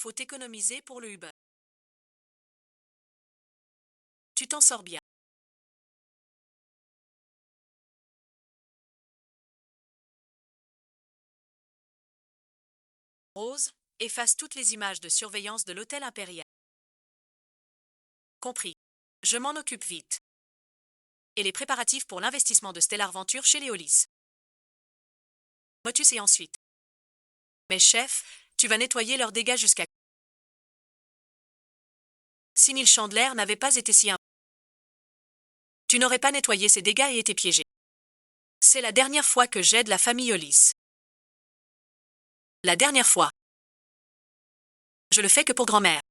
Faut économiser pour le Uber. Tu t'en sors bien. Rose, efface toutes les images de surveillance de l'hôtel impérial. Compris. Je m'en occupe vite. Et les préparatifs pour l'investissement de Stellar Venture chez Léolis. Motus et ensuite. Mais chef, tu vas nettoyer leurs dégâts jusqu'à... Si Neil Chandler n'avait pas été si... Tu n'aurais pas nettoyé ces dégâts et été piégé. C'est la dernière fois que j'aide la famille Hollis. La dernière fois. Je le fais que pour grand-mère.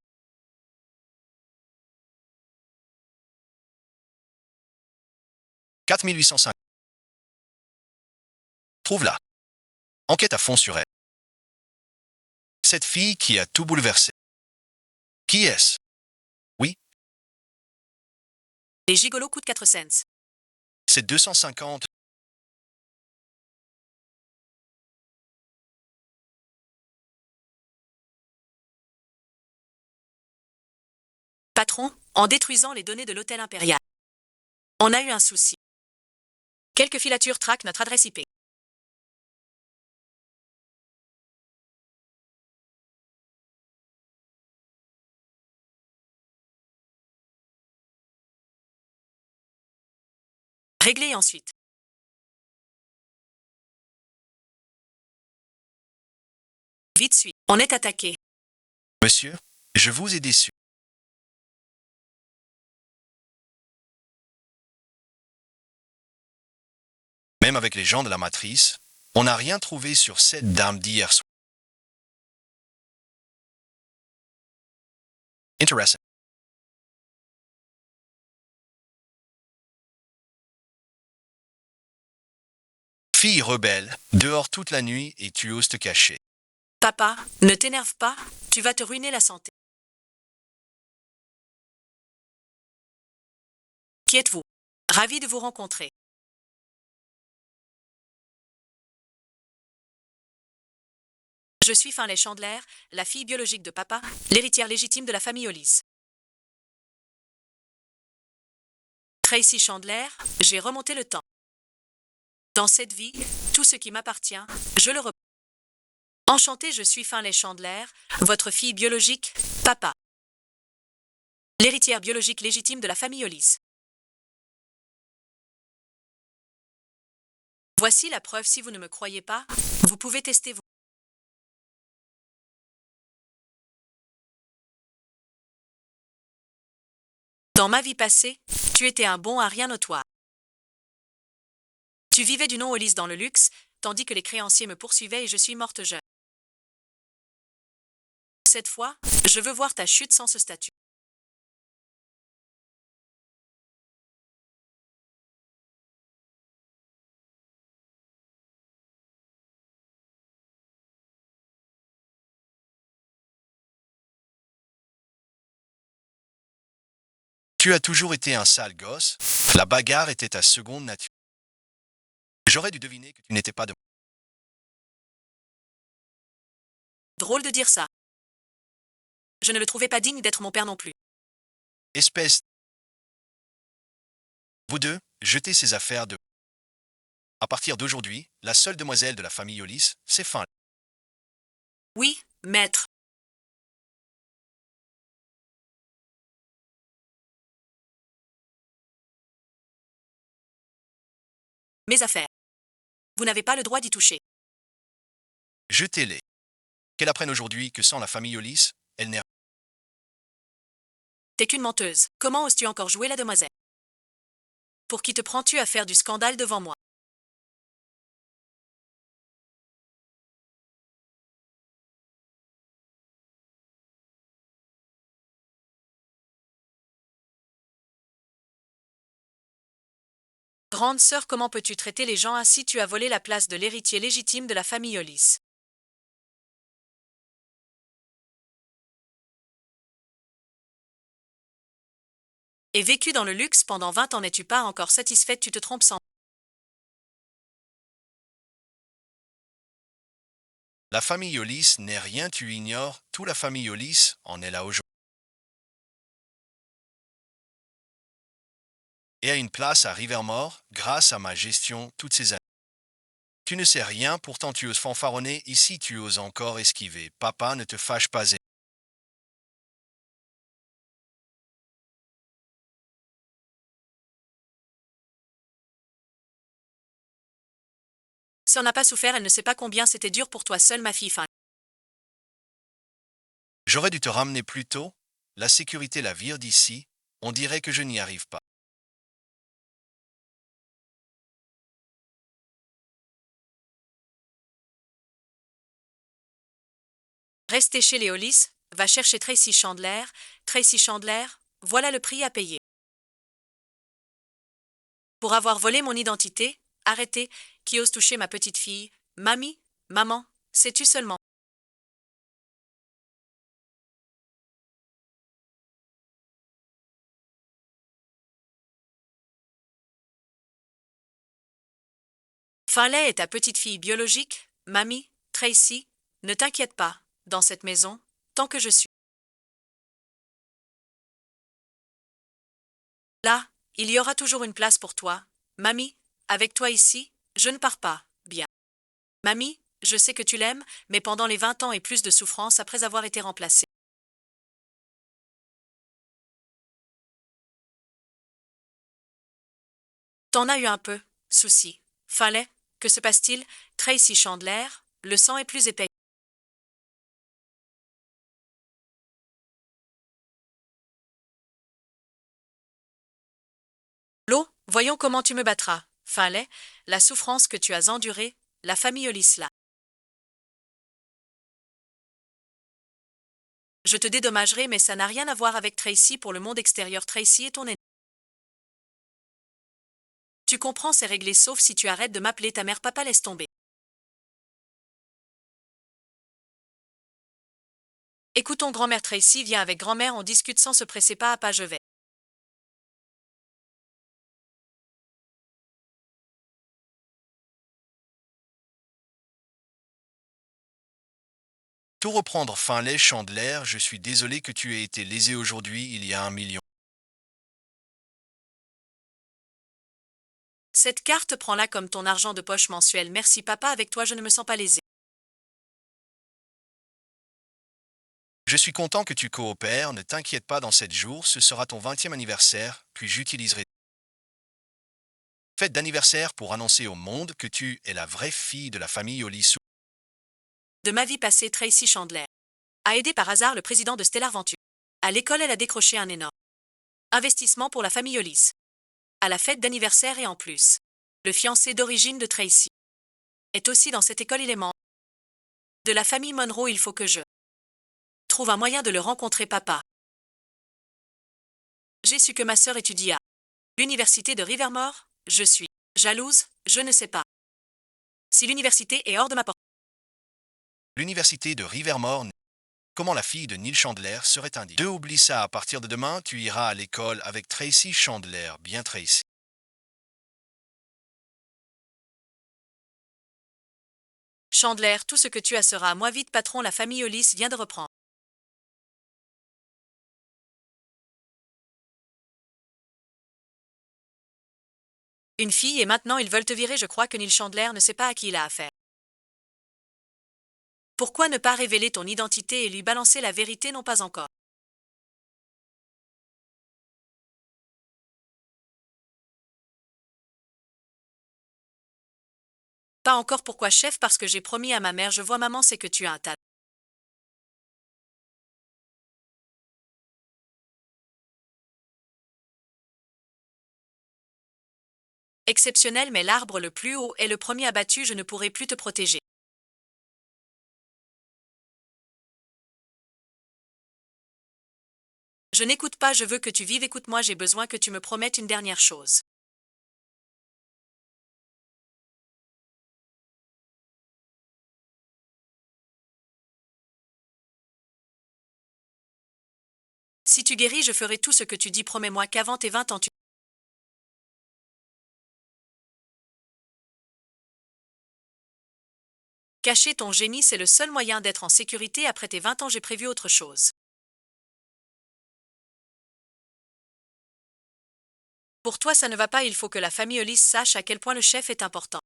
« 4805. Trouve-la. Enquête à fond sur elle. Cette fille qui a tout bouleversé. Qui est-ce? Oui, Les gigolos coûtent 4 cents. c'est 250. Patron, en détruisant les données de l'hôtel impérial. On a eu un souci. Quelques filatures traquent notre adresse IP. Réglez ensuite. Vite suite. On est attaqué. Monsieur, je vous ai déçu. Même avec les gens de la matrice, on n'a rien trouvé sur cette dame d'hier soir. Intéressant. Fille rebelle, dehors toute la nuit et tu oses te cacher. Papa, ne t'énerve pas, tu vas te ruiner la santé. Qui êtes-vous? Ravi de vous rencontrer. Je suis Finlay Chandler, la fille biologique de papa, l'héritière légitime de la famille Hollis. Tracy Chandler, j'ai remonté le temps. Dans cette vie, tout ce qui m'appartient, je le reprends. Enchantée, je suis Finlay Chandler, votre fille biologique, papa. L'héritière biologique légitime de la famille Hollis. Voici la preuve si vous ne me croyez pas, vous pouvez tester vous. Dans ma vie passée, tu étais un bon à rien notoire. Tu vivais du nom Hollis dans le luxe, tandis que les créanciers me poursuivaient et je suis morte jeune. Cette fois, je veux voir ta chute sans ce statut. Tu as toujours été un sale gosse. La bagarre était ta seconde nature. J'aurais dû deviner que tu n'étais pas de... Drôle de dire ça. Je ne le trouvais pas digne d'être mon père non plus. Espèce... Vous deux, jetez ces affaires de... À partir d'aujourd'hui, la seule demoiselle de la famille Hollis, c'est Finlay. Oui, maître. Mes affaires. Vous n'avez pas le droit d'y toucher. Jetez-les. Qu'elle apprenne aujourd'hui que sans la famille Hollis, elle n'est... T'es qu'une menteuse. Comment oses-tu encore jouer la demoiselle? Pour qui te prends-tu à faire du scandale devant moi? Grande sœur, comment peux-tu traiter les gens ainsi? Tu as volé la place de l'héritier légitime de la famille Hollis. Et vécu dans le luxe pendant 20 ans, n'es-tu pas encore satisfaite? Tu te trompes sans La famille Hollis n'est rien, tu ignores, toute la famille Hollis en est là aujourd'hui. Et a une place à Rivermore grâce à ma gestion toutes ces années. Tu ne sais rien, pourtant tu oses fanfaronner, ici tu oses encore esquiver. Papa, ne te fâche pas. Si on n'a pas souffert, elle ne sait pas combien c'était dur pour toi seule, ma fille. Fin. J'aurais dû te ramener plus tôt. La sécurité la vire d'ici. On dirait que je n'y arrive pas. Restez chez les Hollis, va chercher Tracy Chandler. Tracy Chandler, voilà le prix à payer. Pour avoir volé mon identité, arrêtez, qui ose toucher ma petite fille. Mamie, maman, sais-tu seulement. Finlay est ta petite fille biologique, mamie, Tracy, ne t'inquiète pas, dans cette maison, tant que je suis là, il y aura toujours une place pour toi. Mamie, avec toi ici, je ne pars pas, bien. Mamie, je sais que tu l'aimes, mais pendant les 20 ans et plus de souffrance après avoir été remplacée. T'en as eu un peu, souci. Fallait, que se passe-t-il? Tracy Chandler, le sang est plus épais. L'eau, voyons comment tu me battras. Fallait, la souffrance que tu as endurée, la famille Olisla. Je te dédommagerai, mais ça n'a rien à voir avec Tracy pour le monde extérieur. Tracy est ton ennemi. Tu comprends, c'est réglé sauf si tu arrêtes de m'appeler ta mère. Papa, laisse tomber. Écoutons grand-mère Tracy, viens avec grand-mère, on discute sans se presser, pas à pas, je vais. Tout reprendre Finlay Chandler, je suis désolé que tu aies été lésé aujourd'hui, il y a 1 million. Cette carte, prends-la comme ton argent de poche mensuel. Merci papa, avec toi je ne me sens pas lésé. Je suis content que tu coopères, ne t'inquiète pas dans 7 jours, ce sera ton 20e anniversaire, puis j'utiliserai fête d'anniversaire pour annoncer au monde que tu es la vraie fille de la famille Hollis. De ma vie passée, Tracy Chandler a aidé par hasard le président de Stellar Venture. À l'école, elle a décroché un énorme investissement pour la famille Hollis. À la fête d'anniversaire et en plus, le fiancé d'origine de Tracy est aussi dans cette école, il est membre de la famille Monroe, il faut que je trouve un moyen de le rencontrer, papa. J'ai su que ma sœur étudie à l'université de Rivermore, je suis jalouse, je ne sais pas si l'université est hors de ma portée. L'université de Rivermore, comment la fille de Neil Chandler serait indigne. Deux, oublie ça, à partir de demain, tu iras à l'école avec Tracy Chandler, bien Tracy. Chandler, tout ce que tu as sera à moi vite, patron, la famille Hollis vient de reprendre. Une fille et maintenant ils veulent te virer, je crois que Neil Chandler ne sait pas à qui il a affaire. Pourquoi ne pas révéler ton identité et lui balancer la vérité? Non, pas encore. Pas encore, pourquoi chef? Parce que j'ai promis à ma mère, je vois maman, c'est que tu as un tas. Exceptionnel, mais l'arbre le plus haut est le premier abattu, je ne pourrai plus te protéger. Je n'écoute pas, je veux que tu vives, écoute-moi, j'ai besoin que tu me promettes une dernière chose. Si tu guéris, je ferai tout ce que tu dis, promets-moi qu'avant tes 20 ans tu... Cacher ton génie, c'est le seul moyen d'être en sécurité. Après tes 20 ans, j'ai prévu autre chose. Pour toi, ça ne va pas, il faut que la famille Hollis sache à quel point le chef est important.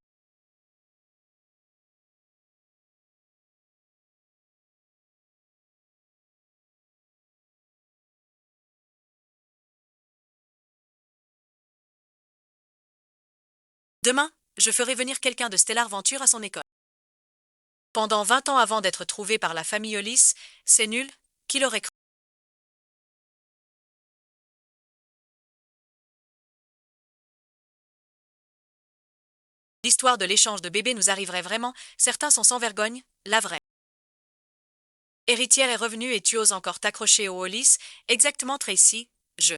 Demain, je ferai venir quelqu'un de Stellar Venture à son école. Pendant 20 ans avant d'être trouvé par la famille Hollis, c'est nul, qui l'aurait cru? L'histoire de l'échange de bébés nous arriverait vraiment, certains sont sans vergogne, la vraie. Héritière est revenue et tu oses encore t'accrocher aux Hollis, exactement Tracy, je.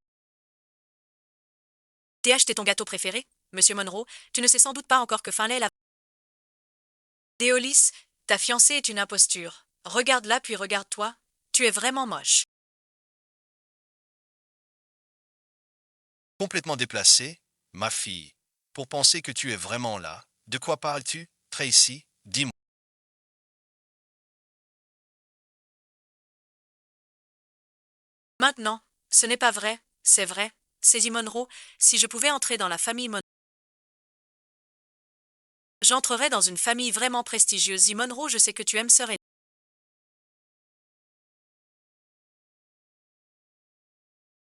T'es acheté ton gâteau préféré, Monsieur Monroe, tu ne sais sans doute pas encore que Finlay l'a. Des Hollis, ta fiancée est une imposture. Regarde-la puis regarde-toi, tu es vraiment moche. Complètement déplacé, ma fille, pour penser que tu es vraiment là. De quoi parles-tu, Tracy? Dis-moi. Maintenant, ce n'est pas vrai, c'est vrai, saisis Monroe, si je pouvais entrer dans la famille Monroe. J'entrerais dans une famille vraiment prestigieuse. Dis Monroe, je sais que tu aimes Sir Henry.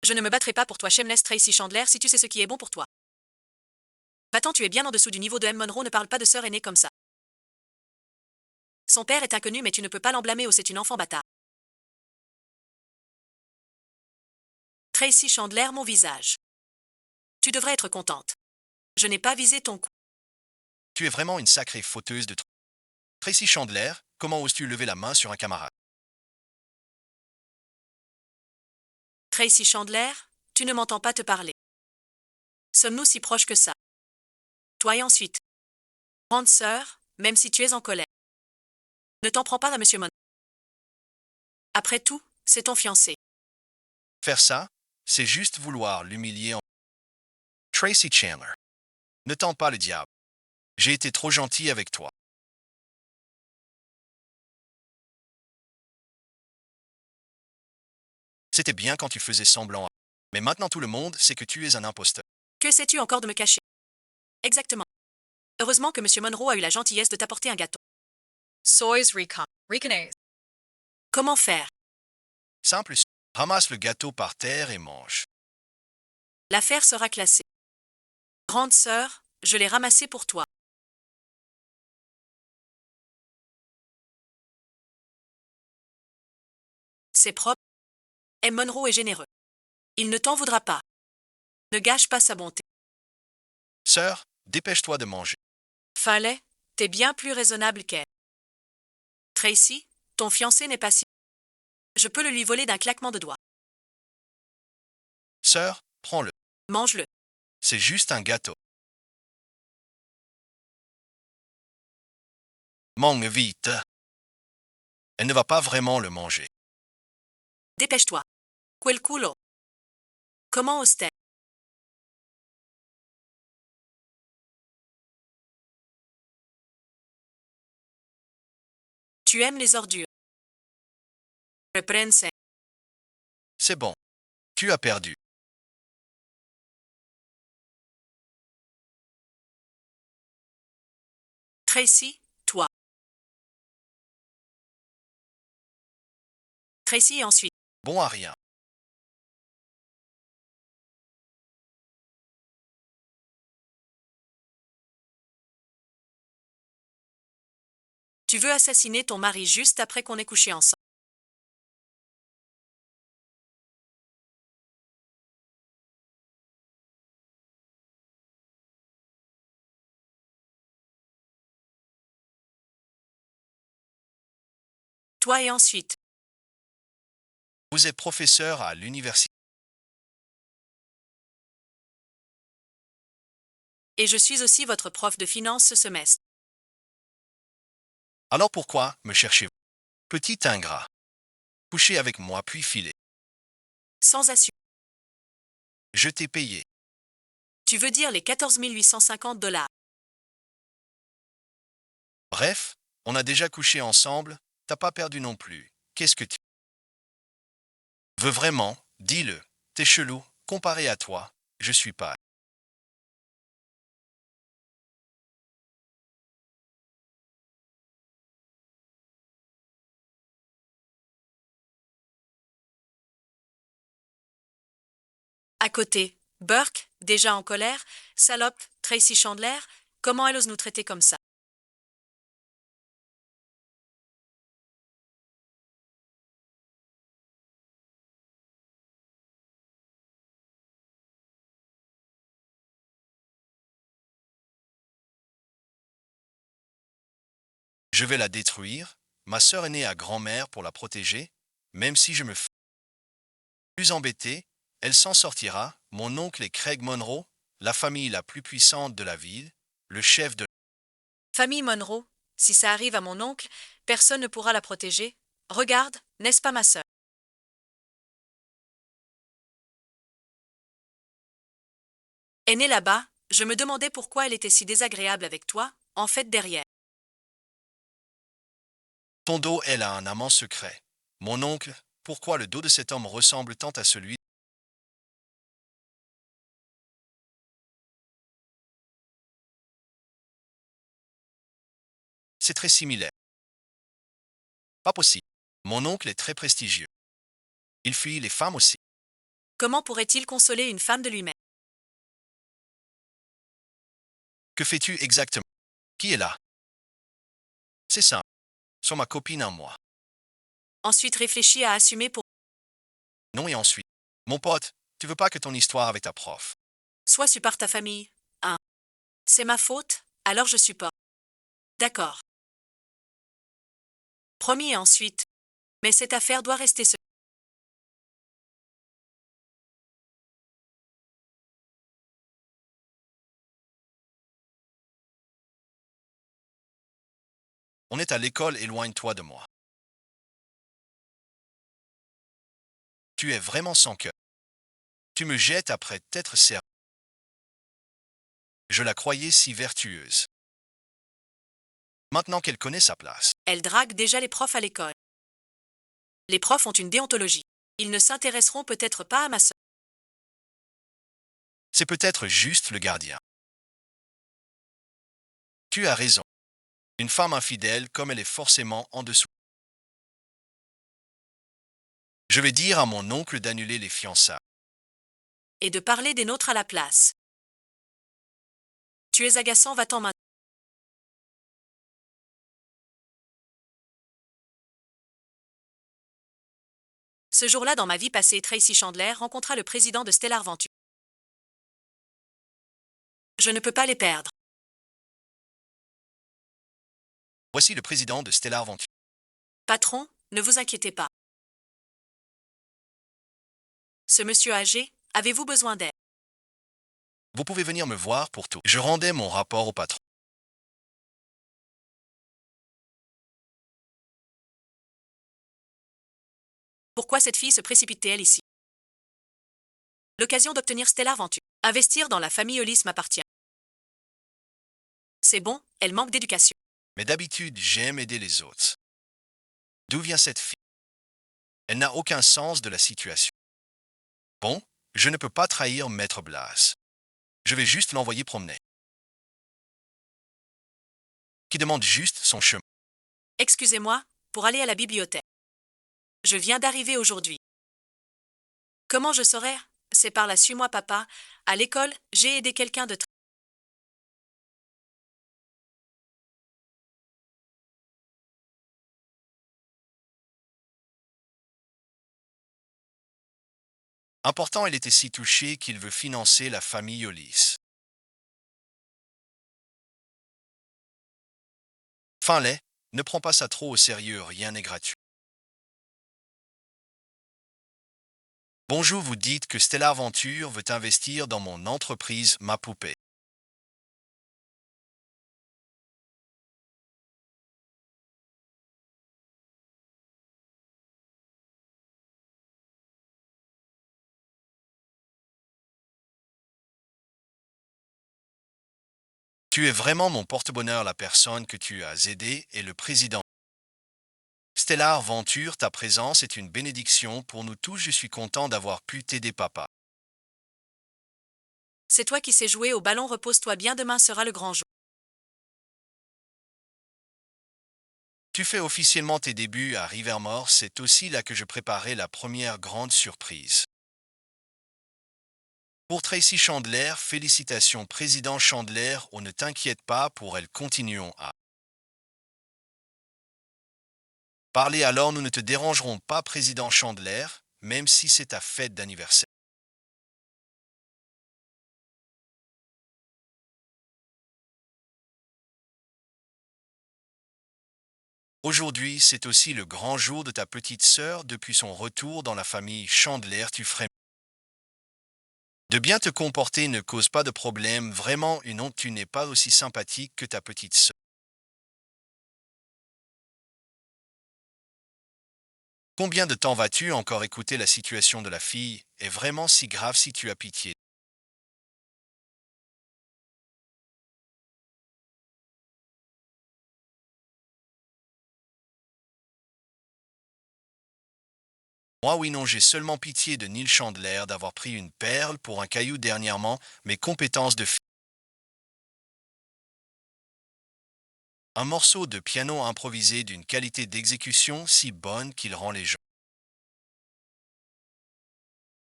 Je ne me battrai pas pour toi, Shameless Tracy Chandler, si tu sais ce qui est bon pour toi. Va-t'en, tu es bien en dessous du niveau de M. Monroe, ne parle pas de Sir Aîné comme ça. Son père est inconnu, mais tu ne peux pas l'en blâmer, ou c'est une enfant bâtard. Tracy Chandler, mon visage. Tu devrais être contente. Je n'ai pas visé ton cou. Tu es vraiment une sacrée fauteuse de... Tracy Chandler, comment oses-tu lever la main sur un camarade? Tracy Chandler, tu ne m'entends pas te parler. Sommes-nous si proches que ça? Toi et ensuite. Grande sœur, même si tu es en colère. Ne t'en prends pas à Monsieur Monroe. Après tout, c'est ton fiancé. Faire ça, c'est juste vouloir l'humilier en... Tracy Chandler. Ne tente pas le diable. J'ai été trop gentil avec toi. C'était bien quand tu faisais semblant. Mais maintenant tout le monde sait que tu es un imposteur. Que sais-tu encore de me cacher? Exactement. Heureusement que Monsieur Monroe a eu la gentillesse de t'apporter un gâteau. Soy's recon. Reconnaisse. Comment faire? Simple, ramasse le gâteau par terre et mange. L'affaire sera classée. Grande sœur, je l'ai ramassé pour toi. C'est propre. M. Monroe est généreux. Il ne t'en voudra pas. Ne gâche pas sa bonté. Sœur, dépêche-toi de manger. Finlay, t'es bien plus raisonnable qu'elle. Tracy, ton fiancé n'est pas si... Je peux le lui voler d'un claquement de doigts. Sœur, prends-le. Mange-le. C'est juste un gâteau. Mange vite. Elle ne va pas vraiment le manger. Dépêche-toi. Quel culo. Comment ose-t-elle? Tu aimes les ordures. Reprense. C'est bon. Tu as perdu. Tracy, toi. Tracy et ensuite. Bon à rien. Tu veux assassiner ton mari juste après qu'on ait couché ensemble. Toi et ensuite. Vous êtes professeur à l'université. Et je suis aussi votre prof de finance ce semestre. Alors pourquoi me cherchez-vous? Petit ingrat. Couchez avec moi puis filez. Sans assurance. Je t'ai payé. Tu veux dire les 14 850 $. Bref, On a déjà couché ensemble, t'as pas perdu non plus. Qu'est-ce que tu veux vraiment? Dis-le. T'es chelou, comparé à toi, je suis pas. À côté, Burke, déjà en colère, salope, Tracy Chandler, comment elle ose nous traiter comme ça? Je vais la détruire. Ma sœur aînée a grand-mère pour la protéger. Même si je me fais plus embêter, elle s'en sortira. Mon oncle est Craig Monroe, la famille la plus puissante de la ville, le chef de... Famille Monroe, si ça arrive à mon oncle, personne ne pourra la protéger. Regarde, n'est-ce pas ma sœur? Elle est née là-bas, je me demandais pourquoi elle était si désagréable avec toi, en fait derrière. Ton dos, elle a un amant secret. Mon oncle, pourquoi le dos de cet homme ressemble tant à celui... C'est très similaire. Pas possible. Mon oncle est très prestigieux. Il fuit les femmes aussi. Comment pourrait-il consoler une femme de lui-même? Que fais-tu exactement? Qui est là? C'est simple. Sur ma copine à moi. Ensuite réfléchis à assumer pour... Non et ensuite. Mon pote, tu veux pas que ton histoire avec ta prof. Soit supporte ta famille. 1. C'est ma faute, alors je supporte. D'accord. Promis et ensuite. Mais cette affaire doit rester secrète. On est à l'école, éloigne-toi de moi. Tu es vraiment sans cœur. Tu me jettes après t'être servi. Je la croyais si vertueuse. Maintenant qu'elle connaît sa place. Elle drague déjà les profs à l'école. Les profs ont une déontologie. Ils ne s'intéresseront peut-être pas à ma sœur. C'est peut-être juste le gardien. Tu as raison. Une femme infidèle, comme elle est forcément en dessous. Je vais dire à mon oncle d'annuler les fiançailles. Et de parler des nôtres à la place. Tu es agaçant, va-t'en maintenant. Ce jour-là, dans ma vie passée, Tracy Chandler rencontra le président de Stellar Venture. Je ne peux pas les perdre. Voici le président de Stellar Venture. Patron, ne vous inquiétez pas. Ce monsieur âgé, avez-vous besoin d'aide? Vous pouvez venir me voir pour tout. Je rendais mon rapport au patron. Pourquoi cette fille se précipite-t-elle ici? L'occasion d'obtenir Stellar Venture. Investir dans la famille Hollis m'appartient. C'est bon, elle manque d'éducation. Mais d'habitude, j'aime aider les autres. D'où vient cette fille? Elle n'a aucun sens de la situation. Bon, je ne peux pas trahir Maître Blas. Je vais juste l'envoyer promener. Qui demande juste son chemin. Excusez-moi, pour aller à la bibliothèque. Je viens d'arriver aujourd'hui. Comment je saurais? C'est par là, suis-moi papa. À l'école, j'ai aidé quelqu'un de très... Important, il était si touché qu'il veut financer la famille Hollis. Finlay, ne prends pas ça trop au sérieux, rien n'est gratuit. Bonjour, vous dites que Stellar Venture veut investir dans mon entreprise Ma Poupée. Tu es vraiment mon porte-bonheur, la personne que tu as aidée et le président. Stellar Venture, ta présence est une bénédiction pour nous tous. Je suis content d'avoir pu t'aider, papa. C'est toi qui sais jouer au ballon, repose-toi bien, demain sera le grand jour. Tu fais officiellement tes débuts à Rivermore, c'est aussi là que je préparais la première grande surprise. Pour Tracy Chandler, félicitations président Chandler, on ne t'inquiète pas pour elle, continuons à parler alors, nous ne te dérangerons pas président Chandler, même si c'est ta fête d'anniversaire. Aujourd'hui, c'est aussi le grand jour de ta petite sœur depuis son retour dans la famille Chandler, tu ferais de bien te comporter ne cause pas de problème, vraiment une honte, tu n'es pas aussi sympathique que ta petite sœur. Combien de temps vas-tu encore écouter la situation de la fille est vraiment si grave si tu as pitié? Moi oui non, j'ai seulement pitié de Neil Chandler d'avoir pris une perle pour un caillou dernièrement, mes compétences de un morceau de piano improvisé d'une qualité d'exécution si bonne qu'il rend les gens.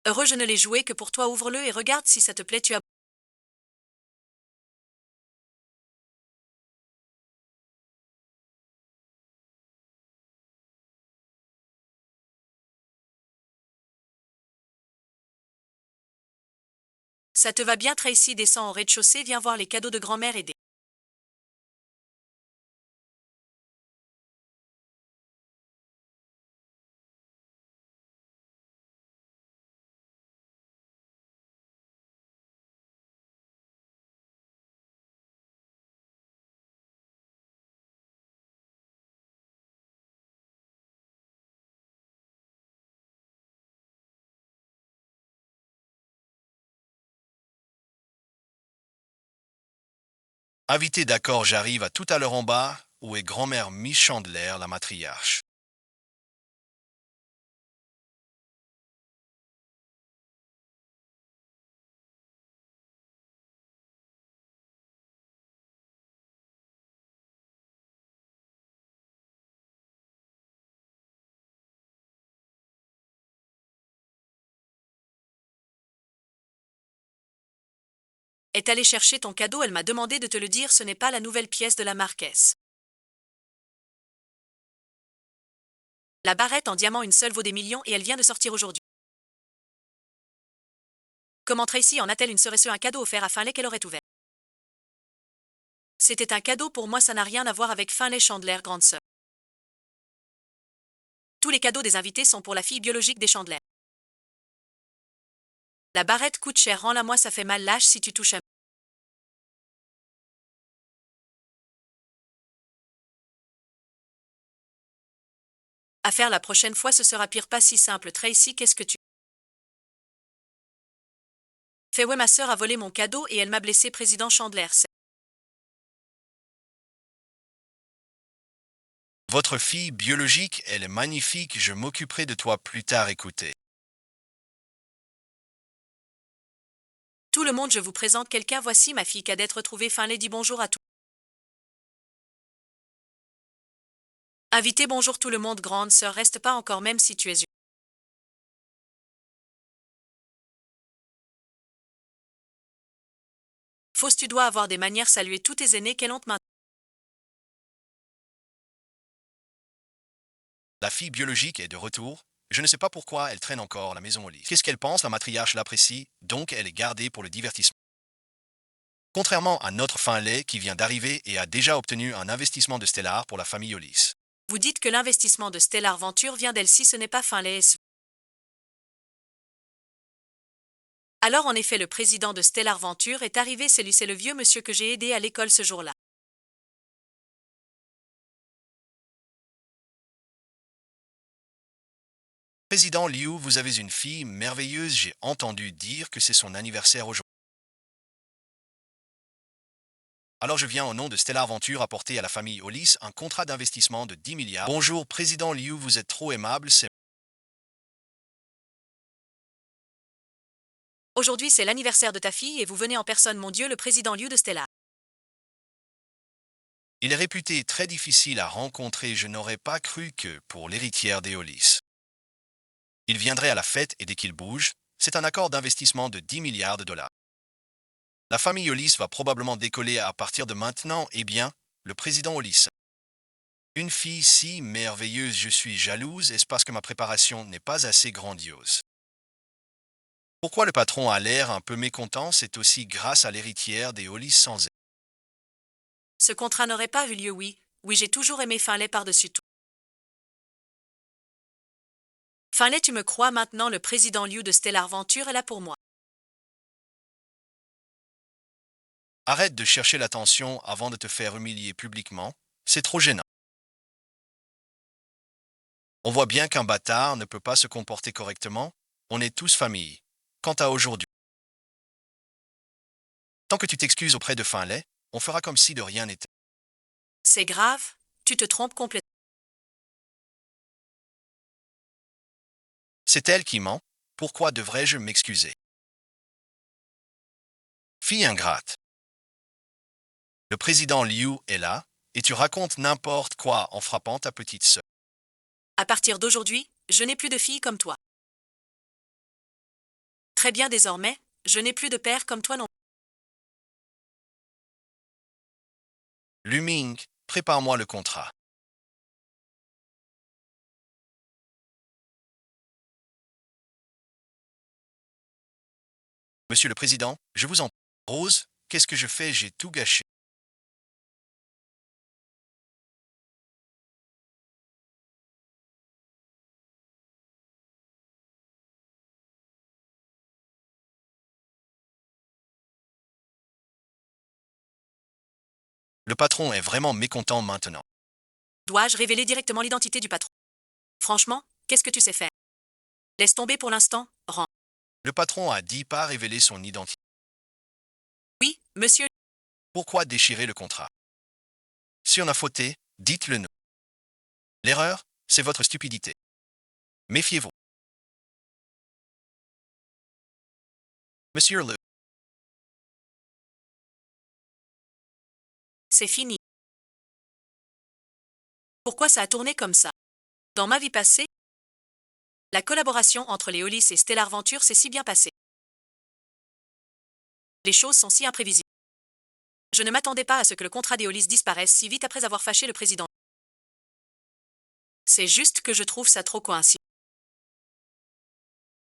Heureux, je ne l'ai joué que pour toi, ouvre-le et regarde si ça te plaît, tu as... Ça te va bien, Tracy, descends au rez-de-chaussée, viens voir les cadeaux de grand-mère et des... Invité d'accord, j'arrive à tout à l'heure en bas, où est grand-mère Miss Chandler, la matriarche. Est allée chercher ton cadeau, elle m'a demandé de te le dire, ce n'est pas la nouvelle pièce de la Marquesse. La barrette en diamant une seule vaut des millions et elle vient de sortir aujourd'hui. Comment Tracy en a-t-elle une, serait-ce un cadeau offert à Finlay qu'elle aurait ouvert? C'était un cadeau pour moi, ça n'a rien à voir avec Finlay Chandler, grande sœur. Tous les cadeaux des invités sont pour la fille biologique des Chandler. La barrette coûte cher, rends-la moi, ça fait mal, lâche si tu touches à... À faire la prochaine fois, ce sera pire, pas si simple. Tracy, qu'est-ce que tu... Fais ouais, ma sœur a volé mon cadeau et elle m'a blessé, président Chandler. Votre fille biologique, elle est magnifique, je m'occuperai de toi plus tard, écoutez. Tout le monde, je vous présente quelqu'un, voici ma fille cadette retrouvée, Finlay dit bonjour à tous. Invité, bonjour tout le monde, grande sœur, reste pas encore même si tu es une. Fausse, tu dois avoir des manières, saluer tous tes aînés, quelle honte maintenant. La fille biologique est de retour. Je ne sais pas pourquoi elle traîne encore la maison au lit. Qu'est-ce qu'elle pense? La matriarche l'apprécie, donc elle est gardée pour le divertissement. Contrairement à notre Finlay qui vient d'arriver et a déjà obtenu un investissement de Stellar pour la famille Hollis. Vous dites que l'investissement de Stellar Venture vient d'elle, si ce n'est pas Finlay. Alors en effet, le président de Stellar Venture est arrivé, c'est lui, c'est le vieux monsieur que j'ai aidé à l'école ce jour-là. Président Liu, vous avez une fille merveilleuse, j'ai entendu dire que c'est son anniversaire aujourd'hui. Alors je viens au nom de Stellar Venture apporter à la famille Hollis un contrat d'investissement de 10 milliards. Bonjour, président Liu, vous êtes trop aimable, c'est... Aujourd'hui, c'est l'anniversaire de ta fille et vous venez en personne, mon Dieu, le président Liu de Stellar. Il est réputé très difficile à rencontrer, je n'aurais pas cru que pour l'héritière des Hollis. Il viendrait à la fête et dès qu'il bouge, c'est un accord d'investissement de 10 milliards de dollars. La famille Hollis va probablement décoller à partir de maintenant, eh bien, le président Hollis. Une fille si merveilleuse, je suis jalouse, est-ce parce que ma préparation n'est pas assez grandiose? Pourquoi le patron a l'air un peu mécontent, c'est aussi grâce à l'héritière des Hollis sans elle. Ce contrat n'aurait pas eu lieu, oui. Oui, j'ai toujours aimé Finlay par-dessus tout. Finlay, tu me crois maintenant, le président Liu de Stellar Venture est là pour moi. Arrête de chercher l'attention avant de te faire humilier publiquement, c'est trop gênant. On voit bien qu'un bâtard ne peut pas se comporter correctement, on est tous famille. Quant à aujourd'hui, tant que tu t'excuses auprès de Finlay, on fera comme si de rien n'était. C'est grave, tu te trompes complètement. C'est elle qui ment, pourquoi devrais-je m'excuser? Fille ingrate. Le président Liu est là, et tu racontes n'importe quoi en frappant ta petite sœur. À partir d'aujourd'hui, je n'ai plus de fille comme toi. Très bien désormais, je n'ai plus de père comme toi non. Lu Ming, prépare-moi le contrat. Monsieur le Président, je vous en prie. Rose, qu'est-ce que je fais? J'ai tout gâché. Le patron est vraiment mécontent maintenant. Dois-je révéler directement l'identité du patron? Franchement, qu'est-ce que tu sais faire? Laisse tomber pour l'instant, rends. Le patron a dit pas révéler son identité. Oui, monsieur. Pourquoi déchirer le contrat? Si on a fauté, dites-le nous. L'erreur, c'est votre stupidité. Méfiez-vous. Monsieur Le, C'est fini. Pourquoi ça a tourné comme ça? Dans ma vie passée, la collaboration entre les Hollis et Stellar Venture s'est si bien passée. Les choses sont si imprévisibles. Je ne m'attendais pas à ce que le contrat des Hollis disparaisse si vite après avoir fâché le président. C'est juste que je trouve ça trop coïncident.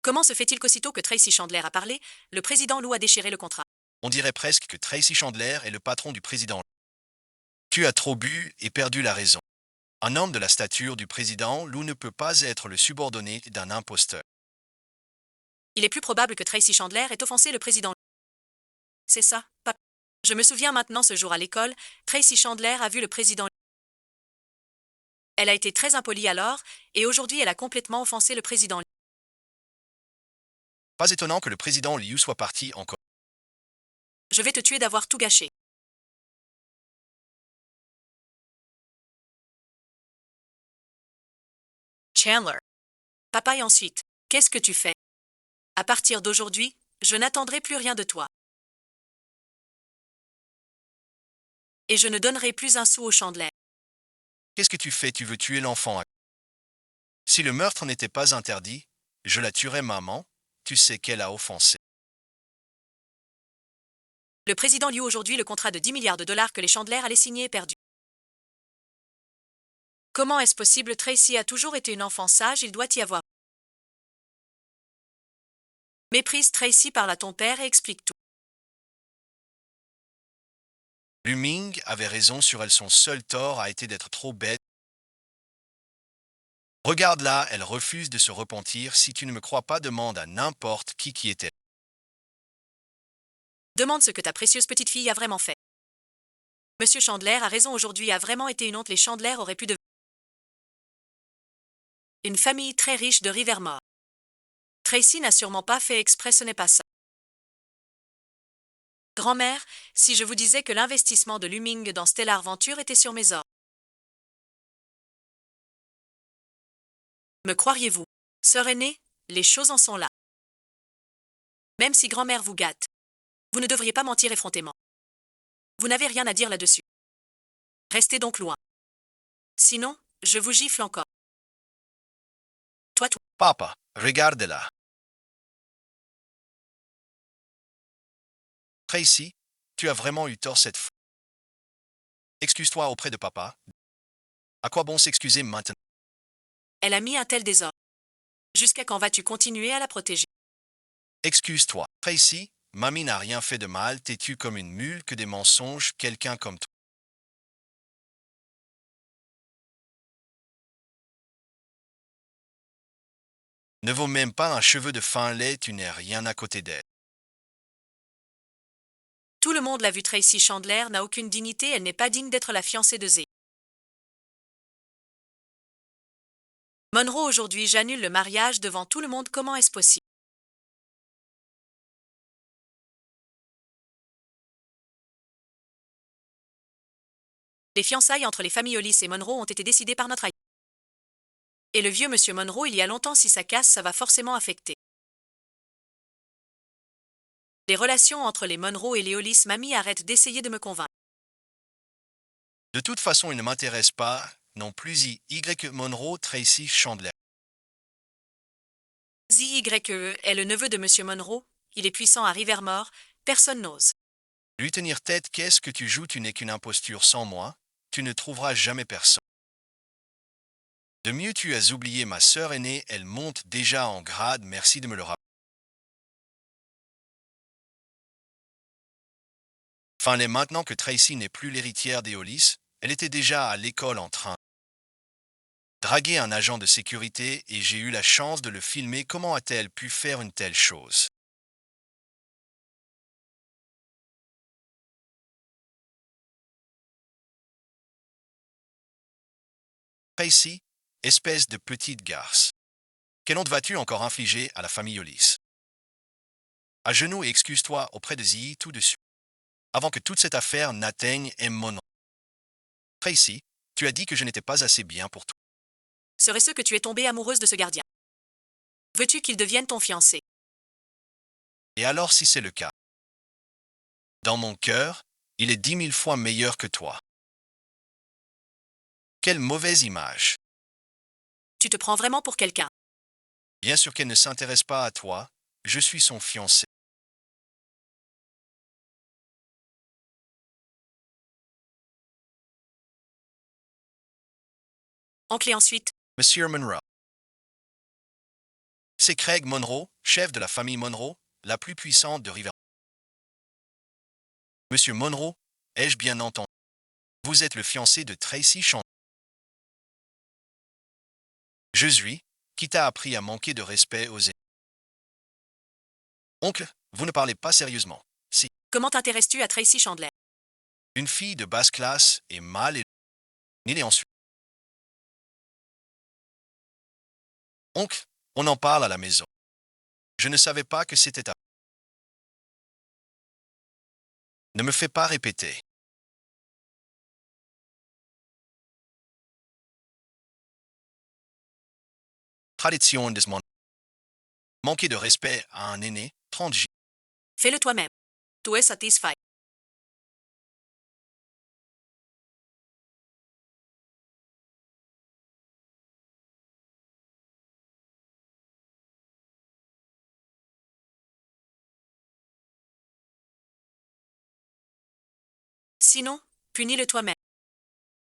Comment se fait-il qu'aussitôt que Tracy Chandler a parlé, le président Lou a déchiré le contrat? on dirait presque que Tracy Chandler est le patron du président. Tu as trop bu et perdu la raison. Un homme de la stature du président, Lou ne peut pas être le subordonné d'un imposteur. Il est plus probable que Tracy Chandler ait offensé le président. C'est ça, papa. Je me souviens maintenant ce jour à l'école, Tracy Chandler a vu le président. Elle a été très impolie alors, et aujourd'hui elle a complètement offensé le président. Pas étonnant que le président Liu soit parti encore. Je vais te tuer d'avoir tout gâché. Chandler. Papa et ensuite, qu'est-ce que tu fais? À partir d'aujourd'hui, je n'attendrai plus rien de toi. Et je ne donnerai plus un sou au Chandler. Qu'est-ce que tu fais? Tu veux tuer l'enfant? Si le meurtre n'était pas interdit, je la tuerais maman, tu sais qu'elle a offensé. Le président Liu aujourd'hui le contrat de 10 milliards de dollars que les Chandler allaient signer est perdu. Comment est-ce possible? Tracy a toujours été une enfant sage, il doit y avoir. Méprise Tracy, parle à ton père et explique tout. Lu Ming avait raison sur elle, son seul tort a été d'être trop bête. Regarde-la, elle refuse de se repentir, si tu ne me crois pas, demande à n'importe qui était. Demande ce que ta précieuse petite fille a vraiment fait. Monsieur Chandler a raison, aujourd'hui a vraiment été une honte, les Chandler auraient pu devenir une famille très riche de Rivermore. Tracy n'a sûrement pas fait exprès, ce n'est pas ça. Grand-mère, si je vous disais que l'investissement de Luming dans Stellar Venture était sur mes ordres. Me croiriez-vous? Sœur aînée, les choses en sont là. Même si grand-mère vous gâte, vous ne devriez pas mentir effrontément. Vous n'avez rien à dire là-dessus. Restez donc loin. Sinon, je vous gifle encore. Toi. Papa, regarde-la. Tracy, tu as vraiment eu tort cette fois. Excuse-toi auprès de papa. À quoi bon s'excuser maintenant? Elle a mis un tel désordre. Jusqu'à quand vas-tu continuer à la protéger? Excuse-toi. Tracy, mamie n'a rien fait de mal, têtue comme une mule que des mensonges, quelqu'un comme toi. Ne vaut même pas un cheveu de fin lait, tu n'es rien à côté d'elle. Tout le monde l'a vu. Tracy Chandler n'a aucune dignité, elle n'est pas digne d'être la fiancée de Zé. Monroe, aujourd'hui, j'annule le mariage devant tout le monde. Comment est-ce possible? Les fiançailles entre les familles Hollis et Monroe ont été décidées par notre aïe. Et le vieux monsieur Monroe, il y a longtemps, si ça casse, ça va forcément affecter les relations entre les Monroe et les Hollis. Mamie, arrête d'essayer de me convaincre. De toute façon, il ne m'intéresse pas, non plus Y. Monroe, Tracy Chandler. ZYE est le neveu de monsieur Monroe, il est puissant à Rivermore, personne n'ose. Lui tenir tête, qu'est-ce que tu joues, tu n'es qu'une imposture sans moi, tu ne trouveras jamais personne. De mieux, tu as oublié ma sœur aînée, elle monte déjà en grade, merci de me le rappeler. Fallait maintenant que Tracy n'est plus l'héritière des Hollis, elle était déjà à l'école en train de draguer un agent de sécurité et j'ai eu la chance de le filmer. Comment a-t-elle pu faire une telle chose? Tracy, espèce de petite garce. Quelle honte vas-tu encore infliger à la famille Hollis? À genoux et excuse-toi auprès de Zee tout de suite, avant que toute cette affaire n'atteigne mon nom. Tracy, tu as dit que je n'étais pas assez bien pour toi. Serait-ce que tu es tombée amoureuse de ce gardien? Veux-tu qu'il devienne ton fiancé? Et alors si c'est le cas? Dans mon cœur, il est 10 000 fois meilleur que toi. Quelle mauvaise image. Tu te prends vraiment pour quelqu'un? Bien sûr qu'elle ne s'intéresse pas à toi, je suis son fiancé. Oncle et ensuite, Monsieur Monroe. C'est Craig Monroe, chef de la famille Monroe, la plus puissante de River. Monsieur Monroe, ai-je bien entendu? Vous êtes le fiancé de Tracy Chandler. Je suis, qui t'a appris à manquer de respect aux aînés. Oncle, vous ne parlez pas sérieusement. Si, comment t'intéresses-tu à Tracy Chandler? une fille de basse classe est mal élevée ensuite. Oncle, on en parle à la maison. Je ne savais pas que c'était à... Ne me fais pas répéter. Tradition de mon... Manquer de respect à un aîné, 30 J. Fais-le toi-même. Tu es satisfait. Sinon, punis-le toi-même.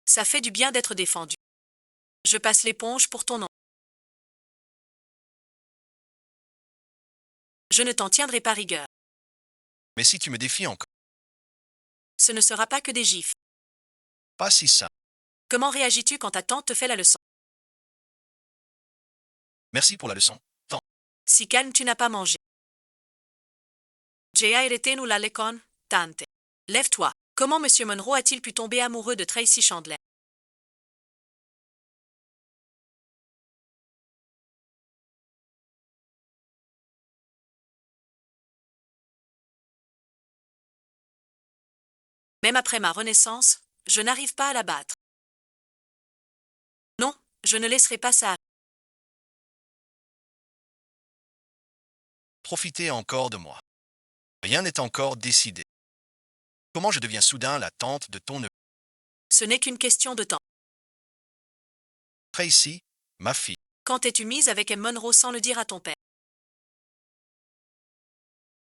Ça fait du bien d'être défendu. Je passe l'éponge pour ton nom. Je ne t'en tiendrai pas rigueur. Mais si tu me défies encore, Ce ne sera pas que des gifles. pas si ça. Comment réagis-tu quand ta tante te fait la leçon? Merci pour la leçon. Tant. Si calme, tu n'as pas mangé. J'ai retenu la lecon, tante. Lève-toi. Comment monsieur Monroe a-t-il pu tomber amoureux de Tracy Chandler? Même après ma renaissance, je n'arrive pas à la battre. Non, je ne laisserai pas ça. Profitez encore de moi. Rien n'est encore décidé. Comment je deviens soudain la tante de ton neveu? Ce n'est qu'une question de temps. Tracy, ma fille. Quand t'es-tu mise avec M. Monroe sans le dire à ton père?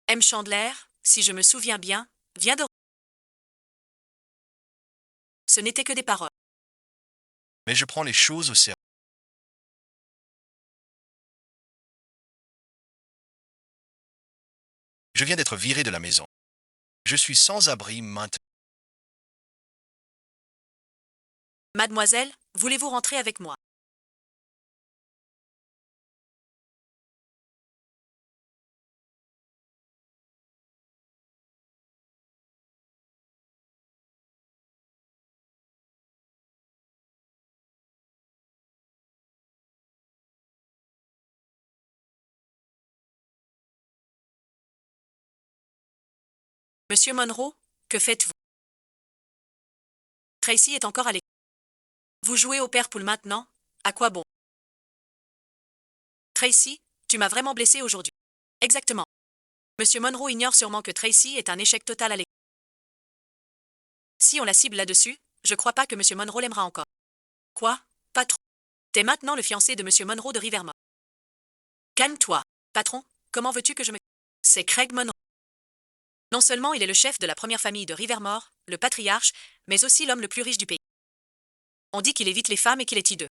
M. Chandler, si je me souviens bien, vient de... Ce n'était que des paroles. Mais je prends les choses au sérieux. Je viens d'être viré de la maison. Je suis sans abri maintenant. Mademoiselle, voulez-vous rentrer avec moi? Monsieur Monroe, que faites-vous? Tracy est encore à l'école. Vous jouez au père poule maintenant? À quoi bon? Tracy, tu m'as vraiment blessé aujourd'hui. Exactement. Monsieur Monroe ignore sûrement que Tracy est un échec total à l'école. Si on la cible là-dessus, je crois pas que Monsieur Monroe l'aimera encore. Quoi? Pas trop. T'es maintenant le fiancé de Monsieur Monroe de Rivermore. Calme-toi. Patron, comment veux-tu que je me... C'est Craig Monroe. Non seulement il est le chef de la première famille de Rivermore, le patriarche, mais aussi l'homme le plus riche du pays. On dit qu'il évite les femmes et qu'il est hideux.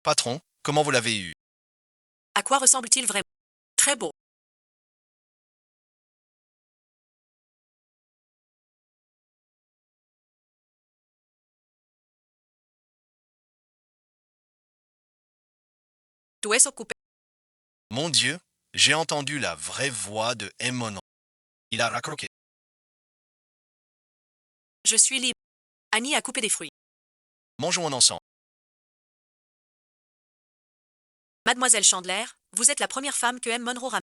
Patron, comment vous l'avez eu? À quoi ressemble-t-il vraiment? Très beau. Tout est s'occuper. Mon Dieu, j'ai entendu la vraie voix de M. Monroe. Il a raccroché. Je suis libre. Annie a coupé des fruits. Mangeons ensemble. Mademoiselle Chandler, vous êtes la première femme que M. Monroe ramène.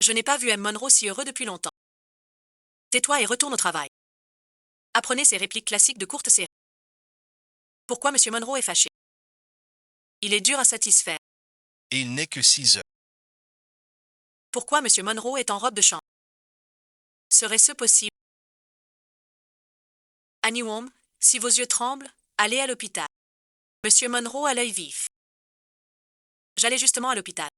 Je n'ai pas vu M. Monroe si heureux depuis longtemps. Tais-toi et retourne au travail. Apprenez ces répliques classiques de courte série. Pourquoi M. Monroe est fâché? Il est dur à satisfaire. Et il n'est que 6 heures. Pourquoi M. Monroe est en robe de chambre? Serait-ce possible? Annie Womb, si vos yeux tremblent, allez à l'hôpital. Monsieur Monroe a l'œil vif. J'allais justement à l'hôpital.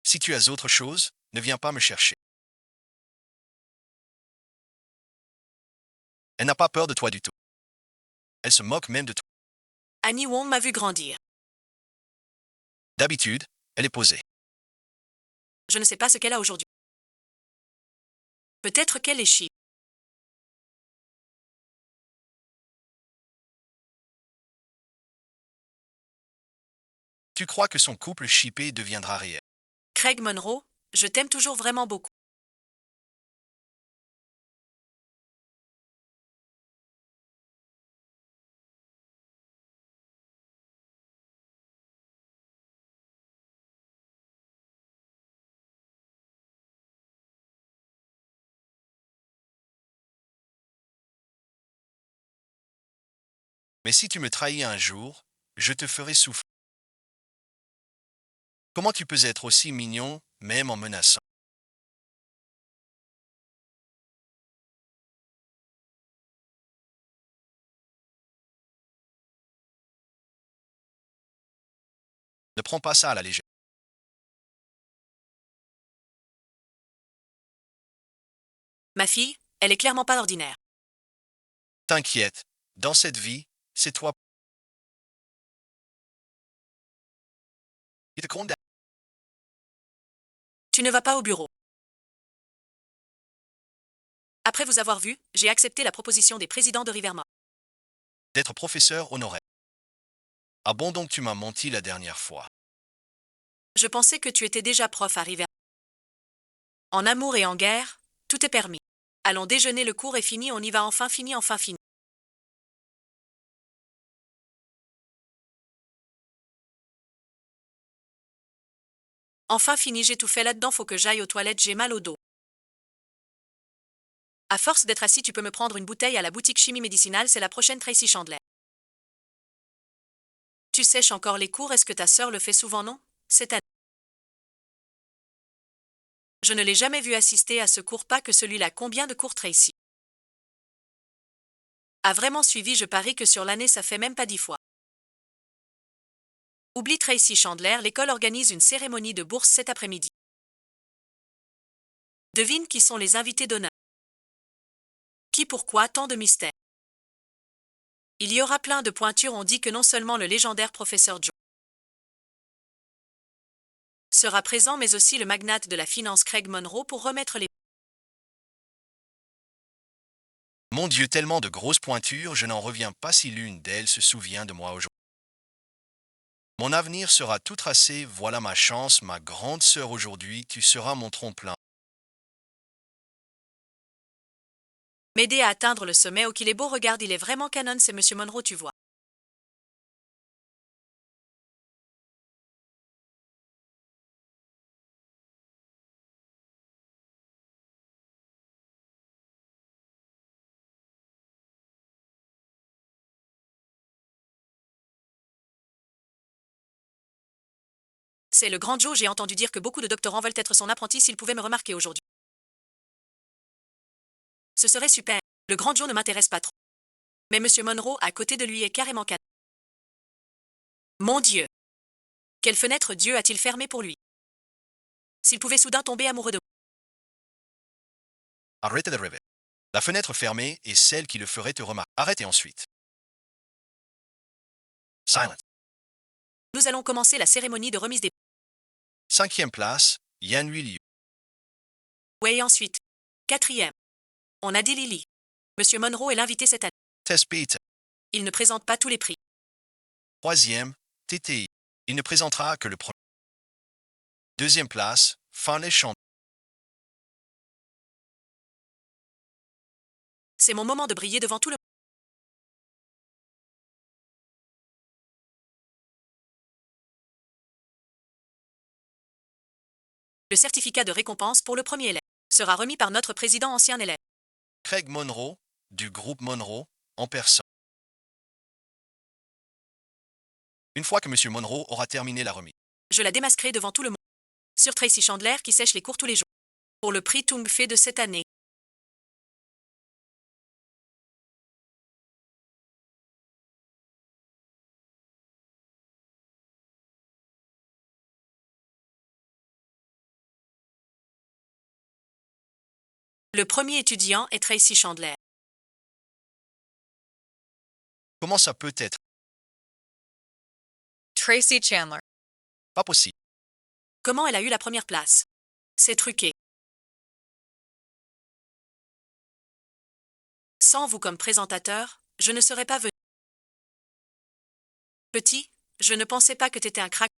Si tu as autre chose, ne viens pas me chercher. Elle n'a pas peur de toi du tout. Elle se moque même de toi. Annie Womb m'a vu grandir. D'habitude, elle est posée. Je ne sais pas ce qu'elle a aujourd'hui. Peut-être qu'elle est chic. Tu crois que son couple chippé deviendra réel? Craig Monroe, je t'aime toujours vraiment beaucoup. Mais si tu me trahis un jour, je te ferai souffrir. Comment tu peux être aussi mignon, même en menaçant? Ne prends pas ça à la légère. Ma fille, elle est clairement pas ordinaire. T'inquiète, dans cette vie, c'est toi qui te condamne. Tu ne vas pas au bureau. Après vous avoir vu, j'ai accepté la proposition des présidents de Rivermore. D'être professeur honoraire. Ah bon, donc tu m'as menti la dernière fois. Je pensais que tu étais déjà prof à Rivermore. En amour et en guerre, tout est permis. Allons déjeuner, le cours est fini, on y va enfin fini, enfin fini. Enfin fini, j'ai tout fait là-dedans, faut que j'aille aux toilettes, j'ai mal au dos. À force d'être assis, tu peux me prendre une bouteille à la boutique chimie médicinale, c'est la prochaine Tracy Chandler. Tu sèches encore les cours, est-ce que ta sœur le fait souvent, non? Cette année. Je ne l'ai jamais vu assister à ce cours, pas que celui-là. Combien de cours Tracy a vraiment suivi? Je parie que sur l'année ça fait même pas 10 fois. Oublie Tracy Chandler, l'école organise une cérémonie de bourse cet après-midi. Devine qui sont les invités d'honneur. Qui, pourquoi, tant de mystères. Il y aura plein de pointures, on dit que non seulement le légendaire professeur Joe sera présent, mais aussi le magnate de la finance Craig Monroe pour remettre les... Mon Dieu, tellement de grosses pointures, je n'en reviens pas si l'une d'elles se souvient de moi aujourd'hui. Mon avenir sera tout tracé, voilà ma chance, ma grande sœur aujourd'hui, tu seras mon trompe-l'œil. M'aider à atteindre le sommet. Oh qu'il est beau, regarde, il est vraiment canon, c'est Monsieur Monroe, tu vois. C'est le grand Joe, j'ai entendu dire que beaucoup de doctorants veulent être son apprenti, s'il pouvait me remarquer aujourd'hui. Ce serait super. Le grand Joe ne m'intéresse pas trop. Mais Monsieur Monroe à côté de lui est carrément canon. Mon Dieu! Quelle fenêtre Dieu a-t-il fermée pour lui? S'il pouvait soudain tomber amoureux de... Arrêtez de rêver. La fenêtre fermée est celle qui le ferait te remarquer. Arrêtez ensuite. Silence. Nous allons commencer la cérémonie de remise des... 5e place, Yan Liu. Ouais, et ensuite. 4e. On a dit Lily. Monsieur Monroe est l'invité cette année. Tess Peter. Il ne présente pas tous les prix. 3e, TTI. Il ne présentera que le premier. 2e place, Fanley Chandler. C'est mon moment de briller devant tout le... Le certificat de récompense pour le premier élève sera remis par notre président ancien élève. Craig Monroe, du groupe Monroe, en personne. Une fois que M. Monroe aura terminé la remise, Je la démasquerai devant tout le monde. Sur Tracy Chandler qui sèche les cours tous les jours. Pour le prix Tung Fe de cette année. Le premier étudiant est Tracy Chandler. comment ça peut être Tracy Chandler. pas possible? Comment elle a eu la première place? C'est truqué. Sans vous comme présentateur, je ne serais pas venu. Petit, je ne pensais pas que t'étais un crack.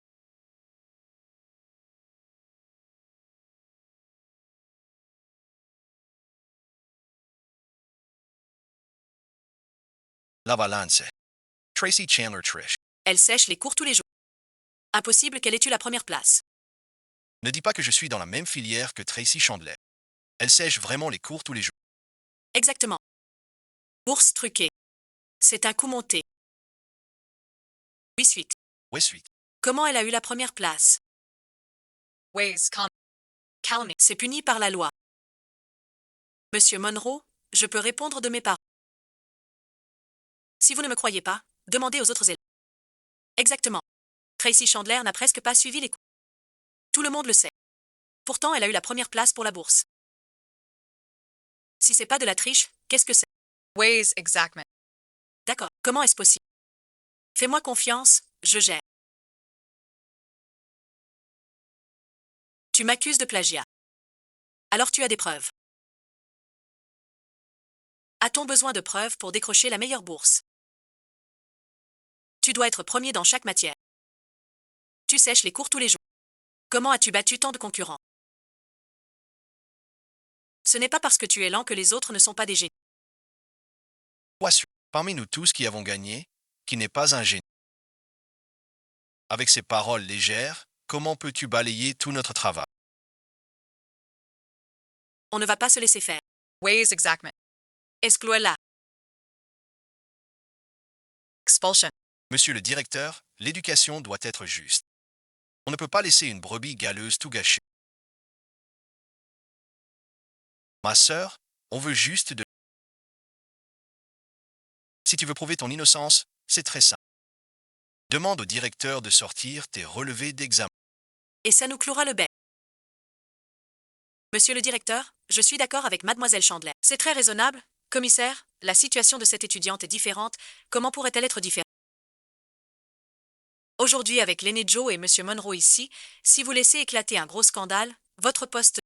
La balance. Tracy Chandler Trish. Elle sèche les cours tous les jours. Impossible qu'elle ait eu la première place. Ne dis pas que je suis dans la même filière que Tracy Chandler. Elle sèche vraiment les cours tous les jours. Exactement. Bourse truquée. C'est un coup monté. Oui, suite. Ouais, suite. Comment elle a eu la première place? Ways, calme. C'est puni par la loi. Monsieur Monroe, je peux répondre de mes parents. Si vous ne me croyez pas, demandez aux autres élèves. Exactement. Tracy Chandler n'a presque pas suivi les cours. Tout le monde le sait. Pourtant, elle a eu la première place pour la bourse. Si c'est pas de la triche, qu'est-ce que c'est? Ways, exactement. D'accord. Comment est-ce possible? Fais-moi confiance, je gère. Tu m'accuses de plagiat. Alors tu as des preuves. A-t-on besoin de preuves pour décrocher la meilleure bourse? Tu dois être premier dans chaque matière. Tu sèches les cours tous les jours. Comment as-tu battu tant de concurrents? Ce n'est pas parce que tu es lent que les autres ne sont pas des génies. Ouais, suite. Parmi nous tous qui avons gagné, qui n'est pas un génie. Avec ces paroles légères, comment peux-tu balayer tout notre travail? On ne va pas se laisser faire. Ways exactment. Excluez-la. Expulsion. Monsieur le directeur, l'éducation doit être juste. On ne peut pas laisser une brebis galeuse tout gâcher. Ma sœur, on veut juste de... Si tu veux prouver ton innocence, c'est très simple. Demande au directeur de sortir tes relevés d'examen. Et ça nous clouera le bec. Monsieur le directeur, je suis d'accord avec mademoiselle Chandler. C'est très raisonnable. Commissaire, la situation de cette étudiante est différente. Comment pourrait-elle être différente? Aujourd'hui, avec l'aîné Joe et monsieur Monroe ici, si vous laissez éclater un gros scandale, votre poste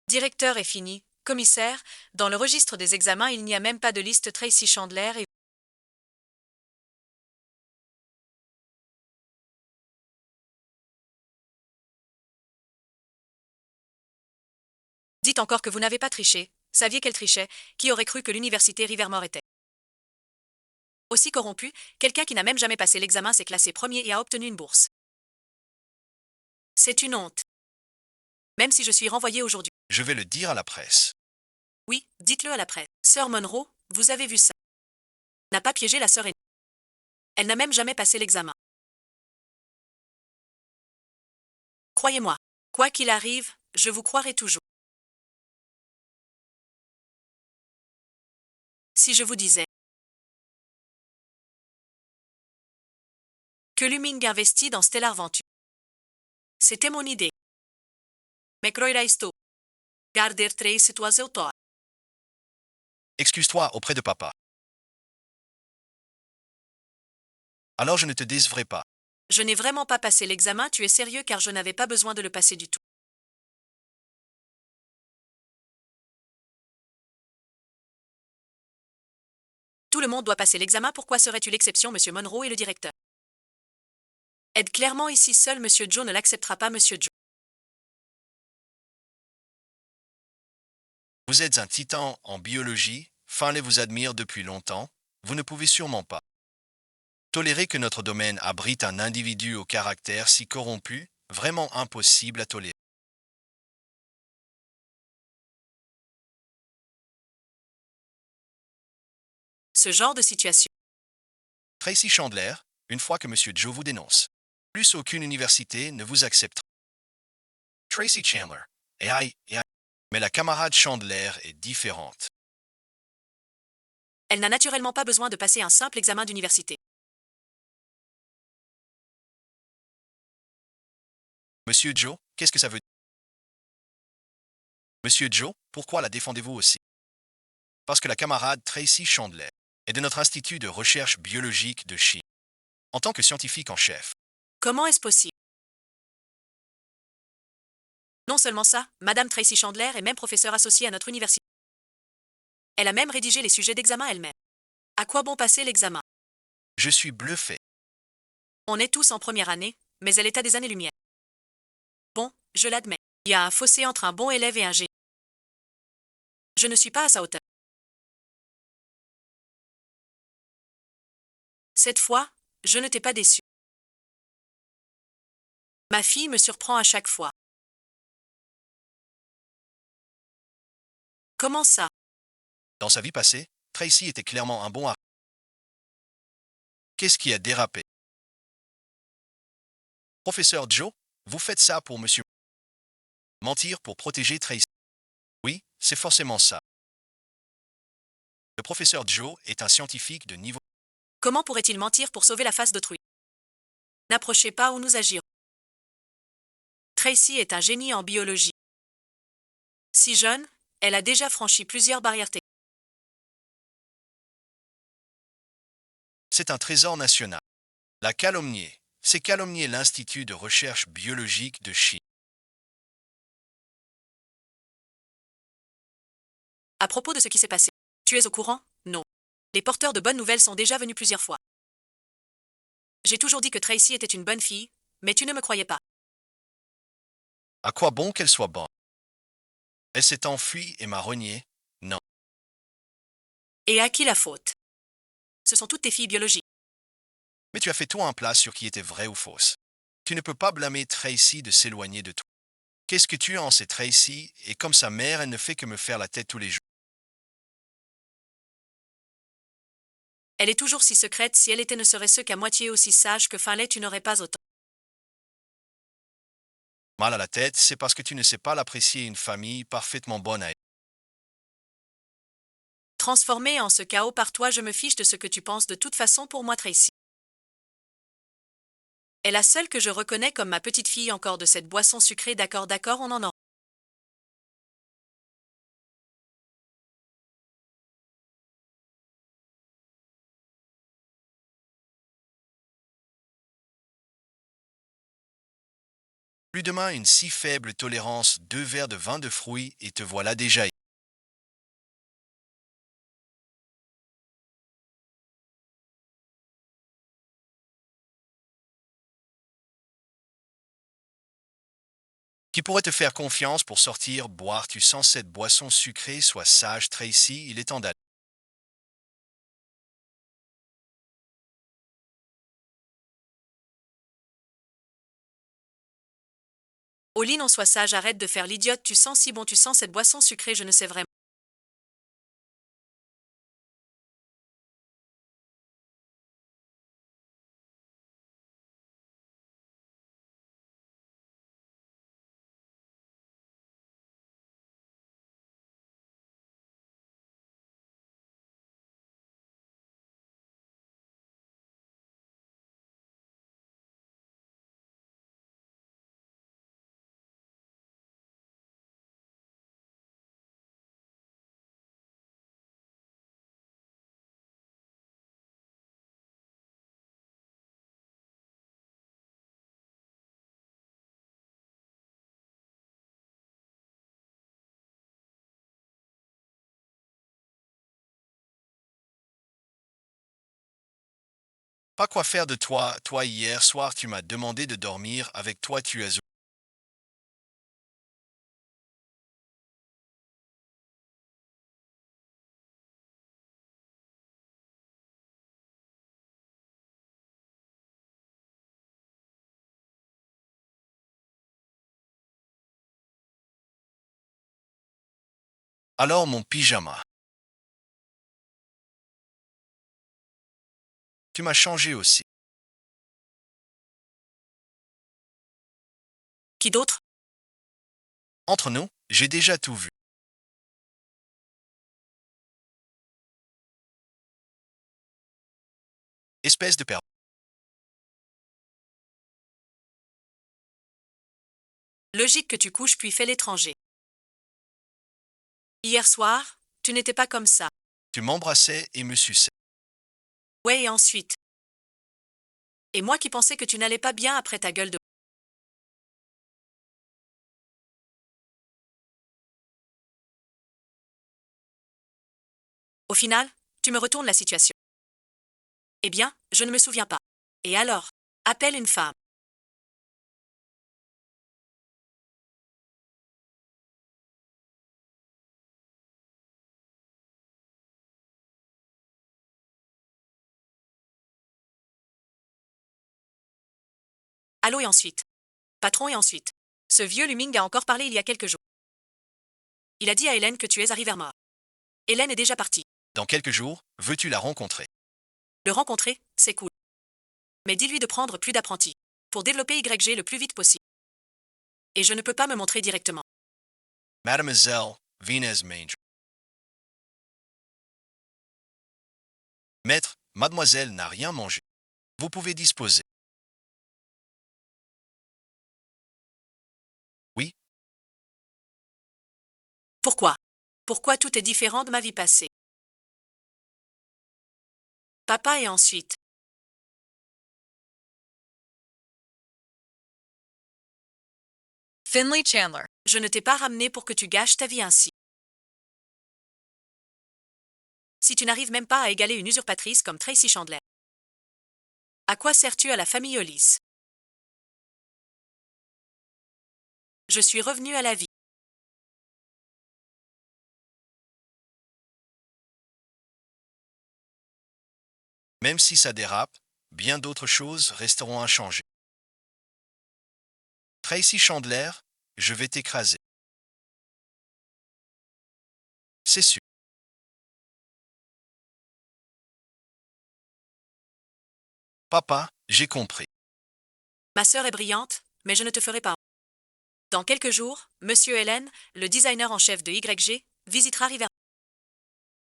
directeur est fini. Commissaire, dans le registre des examens, il n'y a même pas de liste Tracy Chandler et... Dites encore que vous n'avez pas triché. Saviez qu'elle trichait? Qui aurait cru que l'université Rivermore était aussi corrompue? Quelqu'un qui n'a même jamais passé l'examen s'est classé premier et a obtenu une bourse. C'est une honte. Même si je suis renvoyé aujourd'hui. Je vais le dire à la presse. Oui, dites-le à la presse. Sœur Monroe, vous avez vu ça. N'a pas piégé la sœur aînée. Elle n'a même jamais passé l'examen. Croyez-moi, quoi qu'il arrive, je vous croirai toujours. Si je vous disais que Luming investit dans Stellar Venture, c'était mon idée. Mais croirais-tu? Garder Trace tuas autor. Excuse-toi auprès de papa. Alors je ne te décevrai pas. Je n'ai vraiment pas passé l'examen, tu es sérieux car je n'avais pas besoin de le passer du tout. Tout le monde doit passer l'examen, pourquoi serais-tu l'exception, monsieur Monroe et le directeur? Aide clairement ici seul, monsieur Joe ne l'acceptera pas, monsieur Joe. Vous êtes un titan en biologie, Finlay vous admire depuis longtemps, vous ne pouvez sûrement pas tolérer que notre domaine abrite un individu au caractère si corrompu, vraiment impossible à tolérer. Ce genre de situation. Tracy Chandler, une fois que monsieur Joe vous dénonce, plus aucune université ne vous acceptera. Tracy Chandler, mais la camarade Chandler est différente. Elle n'a naturellement pas besoin de passer un simple examen d'université. Monsieur Joe, qu'est-ce que ça veut dire? Monsieur Joe, pourquoi la défendez-vous aussi? Parce que la camarade Tracy Chandler est de notre institut de recherche biologique de Chine. En tant que scientifique en chef, Comment est-ce possible? Non seulement ça, madame Tracy Chandler est même professeure associée à notre université. Elle a même rédigé les sujets d'examen elle-même. À quoi bon passer l'examen? je suis bluffé. On est tous en première année, mais elle est à des années-lumière. Bon, je l'admets. Il y a un fossé entre un bon élève et un génie. Je ne suis pas à sa hauteur. Cette fois, je ne t'ai pas déçu. Ma fille me surprend à chaque fois. Comment ça? Dans sa vie passée, Tracy était clairement un bon artiste. Qu'est-ce qui a dérapé? Professeur Joe, vous faites ça pour monsieur. Mentir pour protéger Tracy. Oui, c'est forcément ça. Le professeur Joe est un scientifique de niveau. Comment pourrait-il mentir pour sauver la face d'autrui? N'approchez pas ou nous agirons. Tracy est un génie en biologie. Si jeune, elle a déjà franchi plusieurs barrières techniques. C'est un trésor national. La calomnier, c'est calomnier l'Institut de recherche biologique de Chine. À propos de ce qui s'est passé, tu es au courant? Non. Les porteurs de bonnes nouvelles sont déjà venus plusieurs fois. J'ai toujours dit que Tracy était une bonne fille, mais tu ne me croyais pas. À quoi bon qu'elle soit bonne? Elle s'est enfuie et m'a renié. Non. Et à qui la faute? Ce sont toutes tes filles biologiques. Mais tu as fait toi un plat sur qui était vrai ou fausse. Tu ne peux pas blâmer Tracy de s'éloigner de toi. Qu'est-ce que tu en sais, Tracy? Et comme sa mère, elle ne fait que me faire la tête tous les jours. Elle est toujours si secrète, si elle était ne serait-ce qu'à moitié aussi sage que Finlay, tu n'aurais pas autant. Mal à la tête, c'est parce que tu ne sais pas l'apprécier une famille parfaitement bonne à elle. Transformée en ce chaos par toi, je me fiche de ce que tu penses de toute façon pour moi, Tracy. Est la seule que je reconnais comme ma petite fille encore de cette boisson sucrée, d'accord, on en a. Plus demain une si faible tolérance, 2 verres de vin de fruits et te voilà déjà. Qui pourrait te faire confiance pour sortir, boire, tu sens cette boisson sucrée, sois sage, Tracy, il est temps d'aller. Au non sois sage, arrête de faire l'idiote, tu sens si bon, tu sens cette boisson sucrée, je ne sais vraiment. Pas quoi faire de toi, toi hier soir tu m'as demandé de dormir avec toi, tu as. Alors mon pyjama. Tu m'as changé aussi. Qui d'autre? Entre nous, j'ai déjà tout vu. Espèce de père. Logique que tu couches puis fais l'étranger. Hier soir, tu n'étais pas comme ça. Tu m'embrassais et me suçais. Ouais, et ensuite. Et moi qui pensais que tu n'allais pas bien après ta gueule de... Au final, tu me retournes la situation. Eh bien, je ne me souviens pas. Et alors? Appelle une femme. Allô et ensuite. Patron et ensuite. Ce vieux Luming a encore parlé il y a quelques jours. Il a dit à Hélène que tu es arrivé vers moi. Hélène est déjà partie. Dans quelques jours, veux-tu la rencontrer? Le rencontrer, c'est cool. Mais dis-lui de prendre plus d'apprentis. Pour développer YG le plus vite possible. Et je ne peux pas me montrer directement. Mademoiselle Venez Manger. Maître, mademoiselle n'a rien mangé. Vous pouvez disposer. Oui, Pourquoi? Pourquoi tout est différent de ma vie passée? Papa et ensuite. Finley Chandler. Je ne t'ai pas ramené pour que tu gâches ta vie ainsi. Si tu n'arrives même pas à égaler une usurpatrice comme Tracy Chandler. À quoi sers-tu à la famille Hollis? Je suis revenu à la vie. même si ça dérape, bien d'autres choses resteront inchangées. Tracy Chandler, je vais t'écraser. C'est sûr. Papa, j'ai compris. Ma sœur est brillante, mais je ne te ferai pas. Dans quelques jours, Monsieur Hélène, le designer en chef de YG, visitera River.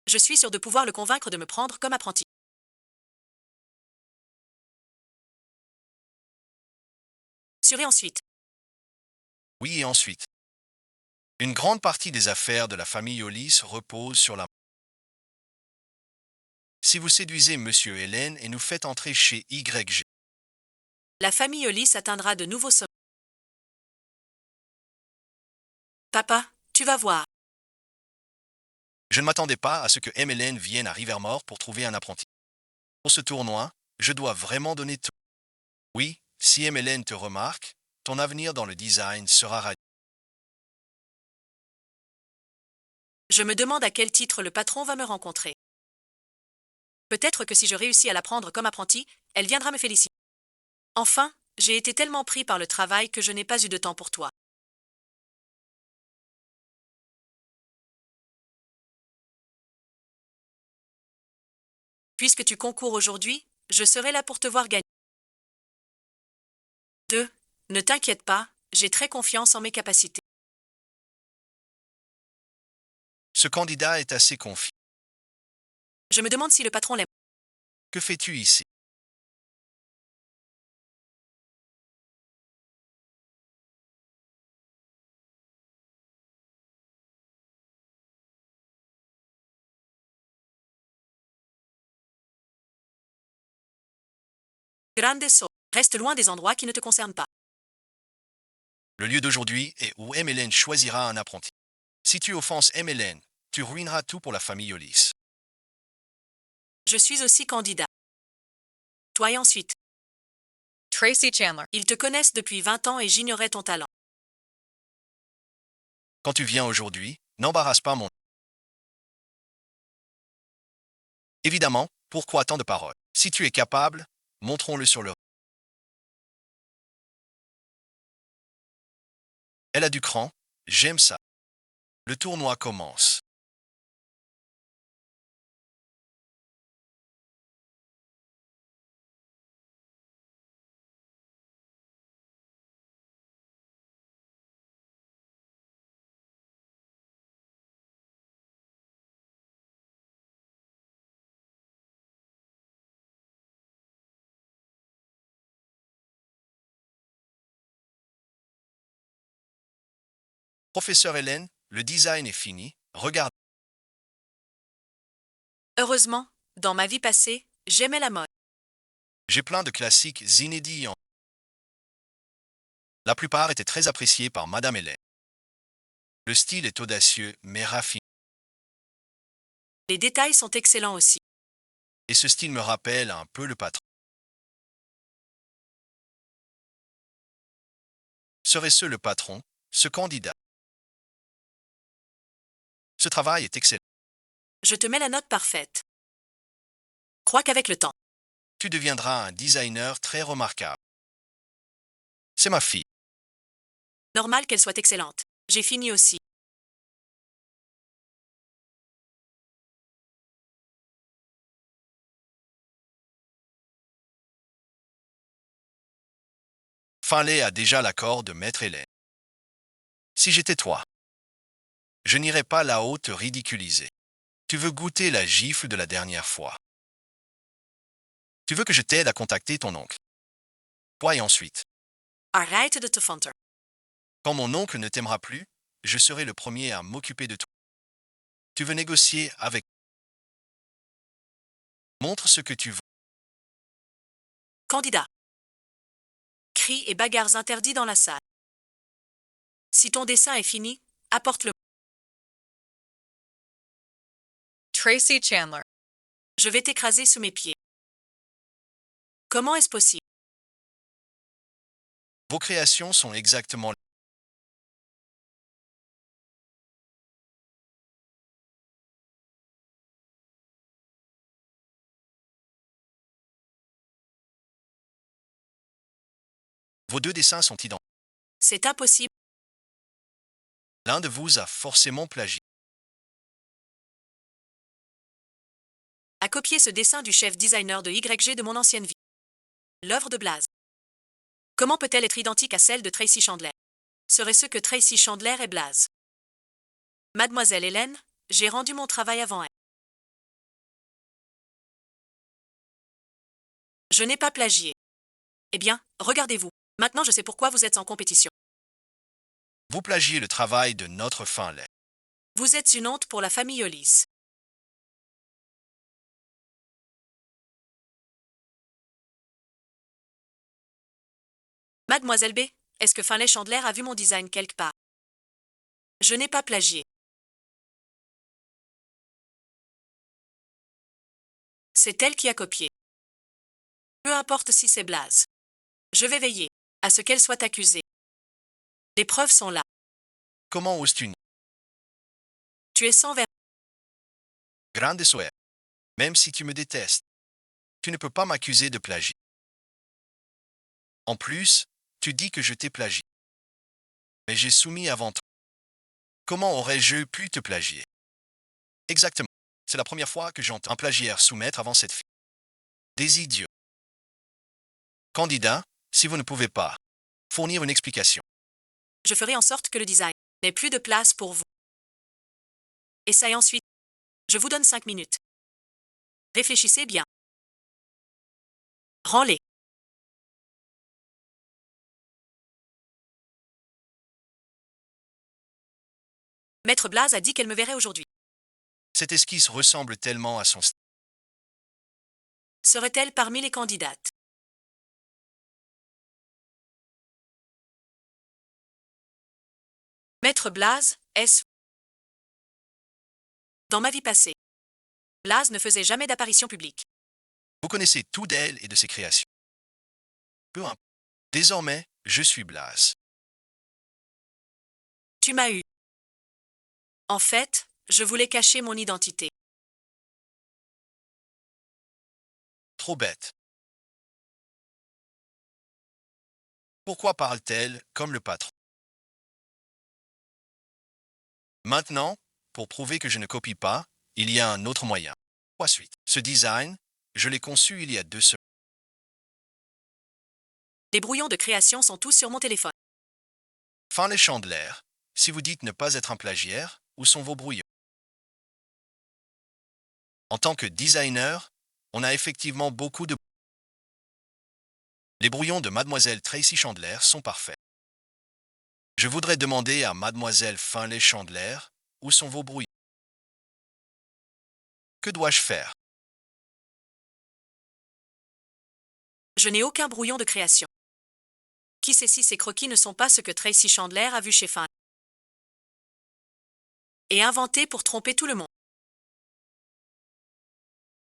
Je suis sûr de pouvoir le convaincre de me prendre comme apprenti. Sur et ensuite. Oui, et ensuite. Une grande partie des affaires de la famille Hollis repose sur la... Si vous séduisez Monsieur Hélène et nous faites entrer chez YG, La famille Hollis atteindra de nouveaux sommets. Papa, tu vas voir. je ne m'attendais pas à ce que Hélène vienne à Rivermore pour trouver un apprenti. Pour ce tournoi, je dois vraiment donner tout. Oui, si Hélène te remarque, ton avenir dans le design sera radieux. Je me demande à quel titre le patron va me rencontrer. Peut-être que si je réussis à la prendre comme apprenti, elle viendra me féliciter. Enfin, j'ai été tellement pris par le travail que je n'ai pas eu de temps pour toi. Puisque tu concours aujourd'hui, je serai là pour te voir gagner. 2. Ne t'inquiète pas, j'ai très confiance en mes capacités. Ce candidat est assez confiant. Je me demande si le patron l'aime. Que fais-tu ici? Grande so. Reste loin des endroits qui ne te concernent pas. Le lieu d'aujourd'hui est où Hélène choisira un apprenti. Si tu offenses Hélène, tu ruineras tout pour la famille Hollis. Je suis aussi candidat. Toi et ensuite. Tracy Chandler. Ils te connaissent depuis 20 ans et j'ignorais ton talent. Quand tu viens aujourd'hui, n'embarrasse pas mon... Évidemment, pourquoi tant de paroles? Si tu es capable, montrons-le sur le... Elle a du cran, j'aime ça. Le tournoi commence. Professeur Hélène, le design est fini. Regarde, Heureusement, dans ma vie passée, j'aimais la mode. j'ai plein de classiques inédits. La plupart étaient très appréciés par Madame Hélène. Le style est audacieux mais raffiné. Les détails sont excellents aussi. Et ce style me rappelle un peu le patron. Serait-ce le patron, ce candidat? Ce travail est excellent. Je te mets la note parfaite. Crois qu'avec le temps, Tu deviendras un designer très remarquable. C'est ma fille. normal qu'elle soit excellente. J'ai fini aussi. Finlay a déjà l'accord de Maître Hélène. Si j'étais toi, je n'irais pas là-haut te ridiculiser. Tu veux goûter la gifle de la dernière fois. Tu veux que je t'aide à contacter ton oncle. Toi et ensuite, Arrête de te fanter. quand mon oncle ne t'aimera plus, je serai le premier à m'occuper de toi. Tu veux négocier avec... Montre ce que tu veux. Candidat. Cris et bagarres interdits dans la salle. Si ton dessin est fini, apporte-le. Tracy Chandler. Je vais t'écraser sous mes pieds. Comment est-ce possible? Vos créations sont exactement... Vos deux dessins sont identiques. C'est impossible. L'un de vous a forcément plagié. A copié ce dessin du chef designer de YG de mon ancienne vie. L'œuvre de Blaze. Comment peut-elle être identique à celle de Tracy Chandler? Serait-ce que Tracy Chandler est Blaze? Mademoiselle Hélène, j'ai rendu mon travail avant elle. Je n'ai pas plagié. Eh bien, regardez-vous. Maintenant je sais pourquoi vous êtes en compétition. Vous plagiez le travail de notre Finlay. Vous êtes une honte pour la famille Hollis. Mademoiselle B, est-ce que Finlay Chandler a vu mon design quelque part? Je n'ai pas plagié. C'est elle qui a copié. Peu importe si c'est Blaze. Je vais veiller à ce qu'elle soit accusée. Les preuves sont là. Comment oses-tu? Tu es sans verre. Grande souhait. Même si tu me détestes, tu ne peux pas m'accuser de plagiat. En plus, tu dis que je t'ai plagié. Mais j'ai soumis avant toi. Comment aurais-je pu te plagier? Exactement. C'est la première fois que j'entends un plagiaire soumettre avant cette fille. Des idiots. Candidat, si vous ne pouvez pas fournir une explication, Je ferai en sorte que le design n'ait plus de place pour vous. Essaye ensuite. Je vous donne 5 minutes. Réfléchissez bien. Rends-les. Maître Blaze a dit qu'elle me verrait aujourd'hui. cette esquisse ressemble tellement à son style. Serait-elle parmi les candidates? Maître Blaze, est-ce... Dans ma vie passée, Blaze ne faisait jamais d'apparition publique. Vous connaissez tout d'elle et de ses créations. Peu importe. Désormais, je suis Blas. Tu m'as eu. En fait, je voulais cacher mon identité. Trop bête. Pourquoi parle-t-elle comme le patron? Maintenant, pour prouver que je ne copie pas, il y a un autre moyen. Ensuite, ce design, je l'ai conçu il y a 2 semaines. Les brouillons de création sont tous sur mon téléphone. Finlay Chandler, si vous dites ne pas être un plagiaire, où sont vos brouillons? En tant que designer, on a effectivement beaucoup de... Les brouillons de Mademoiselle Tracy Chandler sont parfaits. Je voudrais demander à Mademoiselle Finlay Chandler, où sont vos brouillons? Que dois-je faire? Je n'ai aucun brouillon de création. Qui sait si ces croquis ne sont pas ce que Tracy Chandler a vu chez Finlay et inventé pour tromper tout le monde.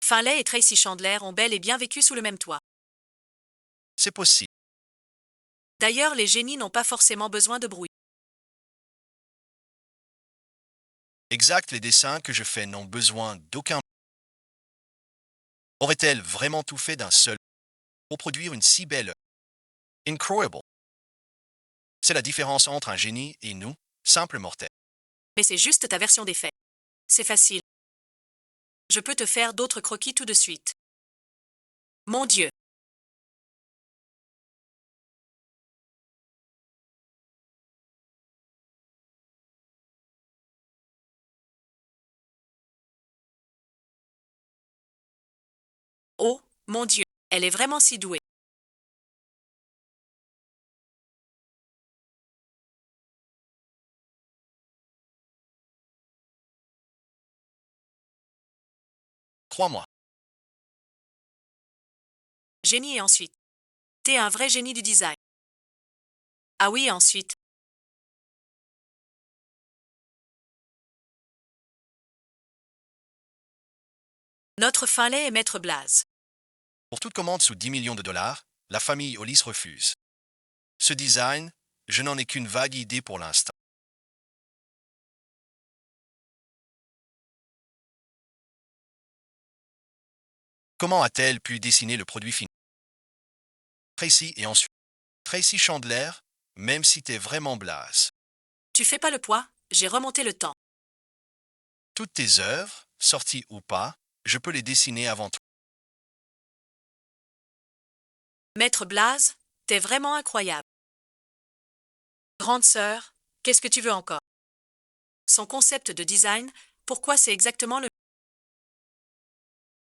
Finlay et Tracy Chandler ont bel et bien vécu sous le même toit. C'est possible. D'ailleurs, les génies n'ont pas forcément besoin de brouillon. Exact, les dessins que je fais n'ont besoin d'aucun. Aurait-elle vraiment tout fait d'un seul pour produire une si belle œuvre? Incroyable. C'est la différence entre un génie et nous, simples mortels. Mais c'est juste ta version des faits. C'est facile. Je peux te faire d'autres croquis tout de suite. Mon Dieu. Oh, mon Dieu, elle est vraiment si douée. Crois-moi. Génie et ensuite. T'es un vrai génie du design. Ah oui, et ensuite. Notre Finlay est Maître Blaze. Pour toute commande sous 10 millions de dollars, la famille Hollis refuse. Ce design, je n'en ai qu'une vague idée pour l'instant. Comment a-t-elle pu dessiner le produit fini? Tracy et ensuite Tracy Chandler, même si t'es vraiment Blas. Tu fais pas le poids, j'ai remonté le temps. Toutes tes œuvres, sorties ou pas, je peux les dessiner avant toi. Maître Blaze, t'es vraiment incroyable. Grande sœur, qu'est-ce que tu veux encore? Son concept de design, pourquoi c'est exactement le...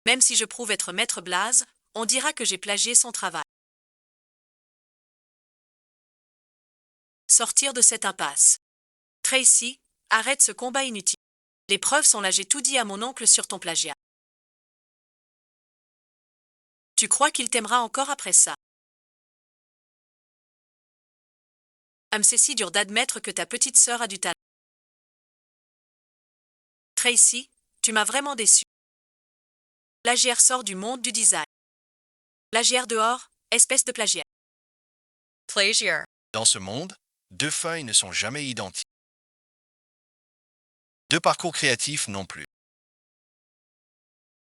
Même si je prouve être Maître Blaze, on dira que j'ai plagié son travail. Sortir de cette impasse. Tracy, arrête ce combat inutile. Les preuves sont là, j'ai tout dit à mon oncle sur ton plagiat. Tu crois qu'il t'aimera encore après ça? C'est si dur d'admettre que ta petite sœur a du talent. Tracy, tu m'as vraiment déçu. Plagiaire sort du monde du design. Plagiaire dehors, espèce de plagiaire. Plagiar. Dans ce monde, deux feuilles ne sont jamais identiques. Deux parcours créatifs non plus.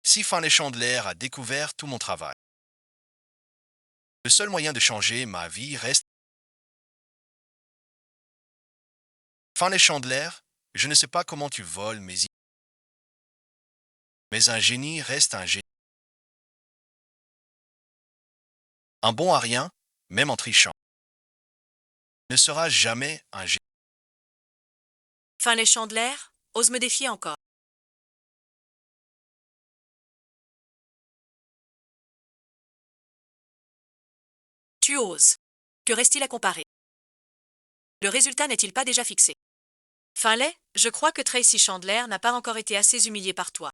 Si Finlay Chandler a découvert tout mon travail. Le seul moyen de changer ma vie reste... Finlay Chandler, je ne sais pas comment tu voles mes idées. Mais un génie reste un génie. Un bon à rien, même en trichant, ne sera jamais un génie. Finlay Chandler, ose me défier encore. Tu oses. Que reste-t-il à comparer? Le résultat n'est-il pas déjà fixé? Finlay, je crois que Tracy Chandler n'a pas encore été assez humiliée par toi.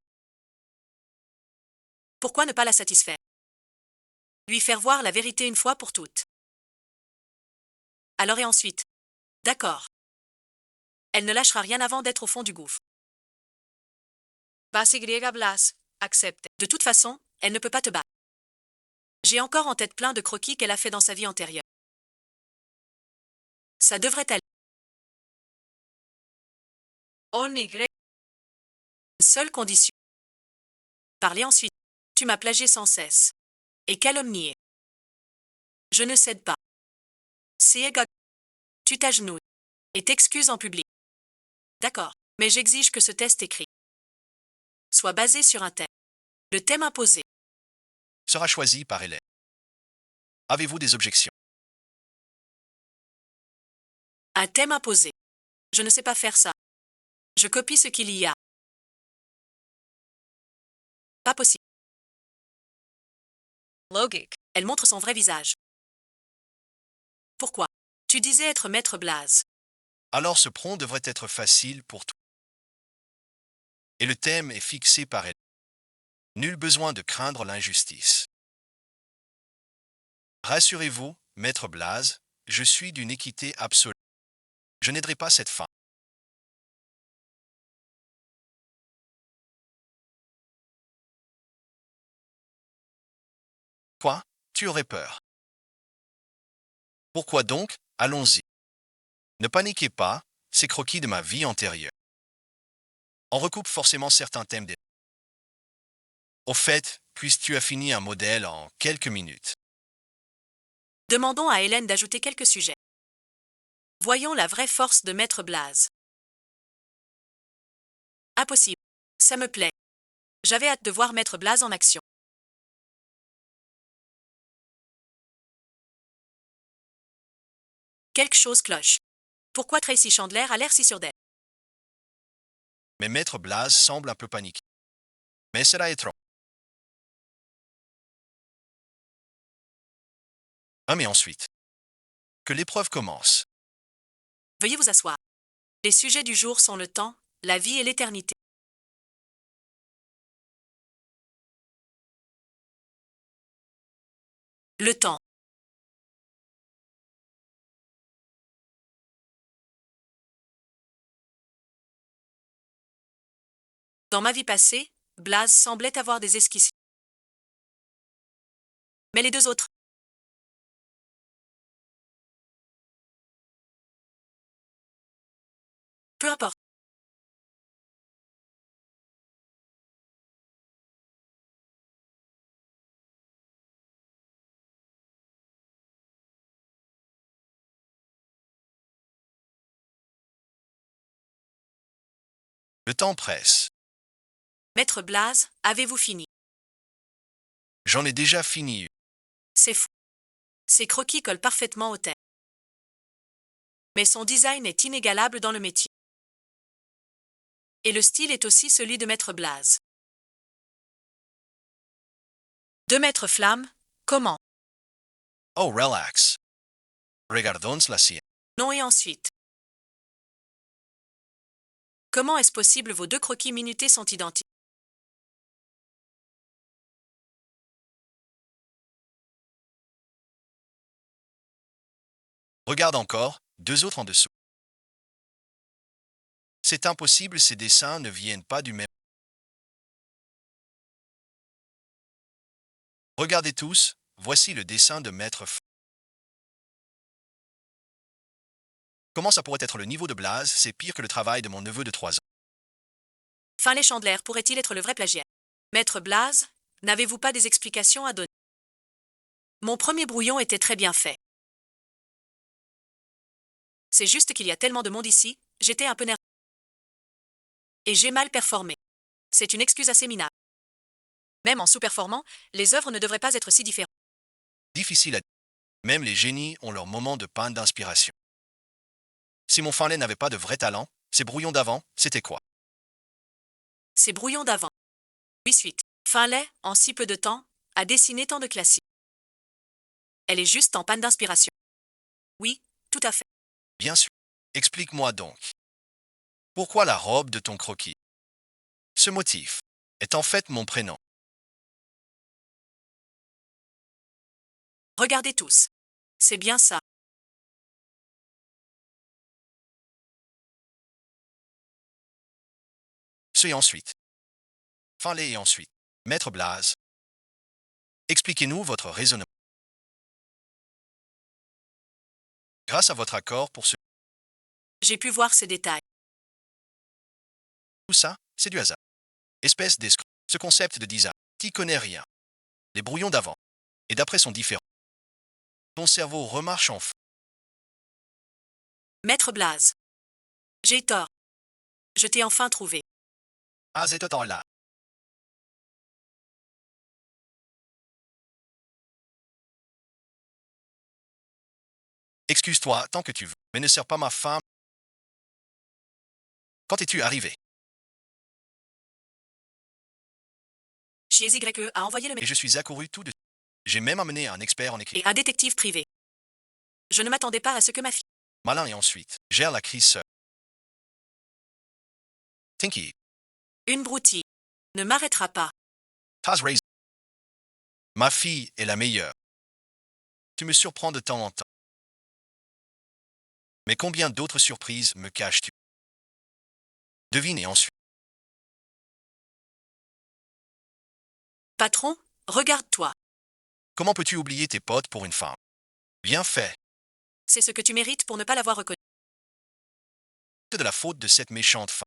Pourquoi ne pas la satisfaire? Lui faire voir la vérité une fois pour toutes. Alors et ensuite? D'accord. Elle ne lâchera rien avant d'être au fond du gouffre. Basi griega Blas, accepte. De toute façon, elle ne peut pas te battre. J'ai encore en tête plein de croquis qu'elle a fait dans sa vie antérieure. Ça devrait aller. Une seule condition. Parler ensuite. Tu m'as plagié sans cesse. Et calomnié. Je ne cède pas. C'est tu t'agenouilles. Et t'excuses en public. D'accord. Mais j'exige que ce test écrit soit basé sur un thème. Le thème imposé. Sera choisi par Hélène. Avez-vous des objections? Un thème imposé. Je ne sais pas faire ça. Je copie ce qu'il y a. Pas possible. Logic. Elle montre son vrai visage. Pourquoi? Tu disais être Maître Blaze. Alors ce prompt devrait être facile pour toi. Et le thème est fixé par elle. Nul besoin de craindre l'injustice. Rassurez-vous, Maître Blaze, je suis d'une équité absolue. Je n'aiderai pas cette femme. Quoi? Tu aurais peur. Pourquoi donc? Allons-y. Ne paniquez pas, c'est croquis de ma vie antérieure. On recoupe forcément certains thèmes des... Au fait, puisses-tu affiner un modèle en quelques minutes? Demandons à Hélène d'ajouter quelques sujets. Voyons la vraie force de Maître Blaze. Impossible. Ça me plaît. J'avais hâte de voir Maître Blaze en action. Quelque chose cloche. Pourquoi Tracy Chandler a l'air si sûre d'elle? Mais Maître Blaze semble un peu paniqué. Mais cela est trop. Mais ensuite. Que l'épreuve commence. Veuillez vous asseoir. Les sujets du jour sont le temps, la vie et l'éternité. Le temps. Dans ma vie passée, Blaze semblait avoir des esquisses. Mais les deux autres? Peu importe. Le temps presse. Maître Blaze, avez-vous fini? J'en ai déjà fini. C'est fou. Ces croquis collent parfaitement au thème. Mais son design est inégalable dans le métier. Et le style est aussi celui de Maître Blaze. De Maître Flamme, comment? Oh, relax. Regardons la sienne. Non et ensuite. Comment est-ce possible vos deux croquis minutés sont identiques? Regarde encore, deux autres en dessous. C'est impossible, ces dessins ne viennent pas du même. Regardez tous, voici le dessin de Maître F. Comment ça pourrait être le niveau de Blaze? C'est pire que le travail de mon neveu de 3 ans. Finlay Chandler pourrait-il être le vrai plagiaire? Maître Blaze, n'avez-vous pas des explications à donner? Mon premier brouillon était très bien fait. C'est juste qu'il y a tellement de monde ici, j'étais un peu nerveux. Et j'ai mal performé. C'est une excuse assez minable. Même en sous-performant, les œuvres ne devraient pas être si différentes. Difficile à dire. Même les génies ont leur moment de panne d'inspiration. Si mon Finlay n'avait pas de vrai talent, ces brouillons d'avant, c'était quoi? Ces brouillons d'avant. Oui, suite. Finlay, en si peu de temps, a dessiné tant de classiques. Elle est juste en panne d'inspiration. Oui, tout à fait. Bien sûr. Explique-moi donc. Pourquoi la robe de ton croquis? Ce motif est en fait mon prénom. Regardez tous. C'est bien ça. Ce et ensuite. Finlay et ensuite. Maître Blaze. Expliquez-nous votre raisonnement. Grâce à votre accord pour J'ai pu voir ces détails. tout ça, c'est du hasard. Espèce d'escroc. Ce concept de design, t'y connais rien. Les brouillons d'avant et d'après sont différents. Ton cerveau remarche en fou. Maître Blaze. J'ai tort. Je t'ai enfin trouvé. Ah, c'est temps-là. Excuse-toi tant que tu veux, mais ne sers pas ma femme. Quand es-tu arrivé? Chies YE a envoyé le Et mail je suis accouru tout de suite. J'ai même amené un expert en écrit. et un détective privé. Je ne m'attendais pas à ce que ma fille. Malin et ensuite, gère la crise seul. Tinky, Une broutille. Ne m'arrêtera pas. Taz raised. Ma fille est la meilleure. Tu me surprends de temps en temps. Mais combien d'autres surprises me caches-tu? Devine et ensuite. Patron, regarde-toi. Comment peux-tu oublier tes potes pour une femme? Bien fait. C'est ce que tu mérites pour ne pas l'avoir reconnu. C'est de la faute de cette méchante femme.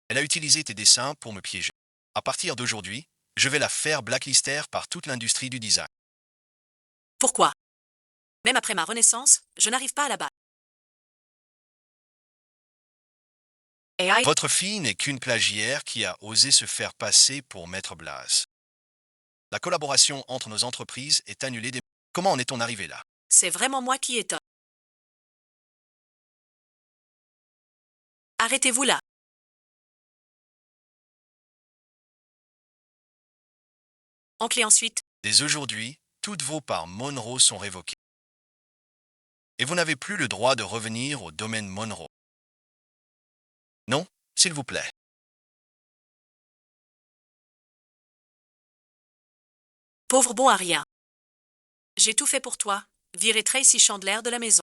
Elle a utilisé tes dessins pour me piéger. À partir d'aujourd'hui, je vais la faire blacklister par toute l'industrie du design. Pourquoi? Même après ma renaissance, je n'arrive pas à la battre. AI, Votre fille n'est qu'une plagiaire qui a osé se faire passer pour Maître Blaze. La collaboration entre nos entreprises est annulée. Comment en est-on arrivé là? c'est vraiment moi qui étonne. Arrêtez-vous là. Oncle et ensuite, Dès aujourd'hui, toutes vos parts Monroe sont révoquées. Et vous n'avez plus le droit de revenir au domaine Monroe. Non, s'il vous plaît. pauvre bon à rien. J'ai tout fait pour toi, virer Tracy Chandler de la maison.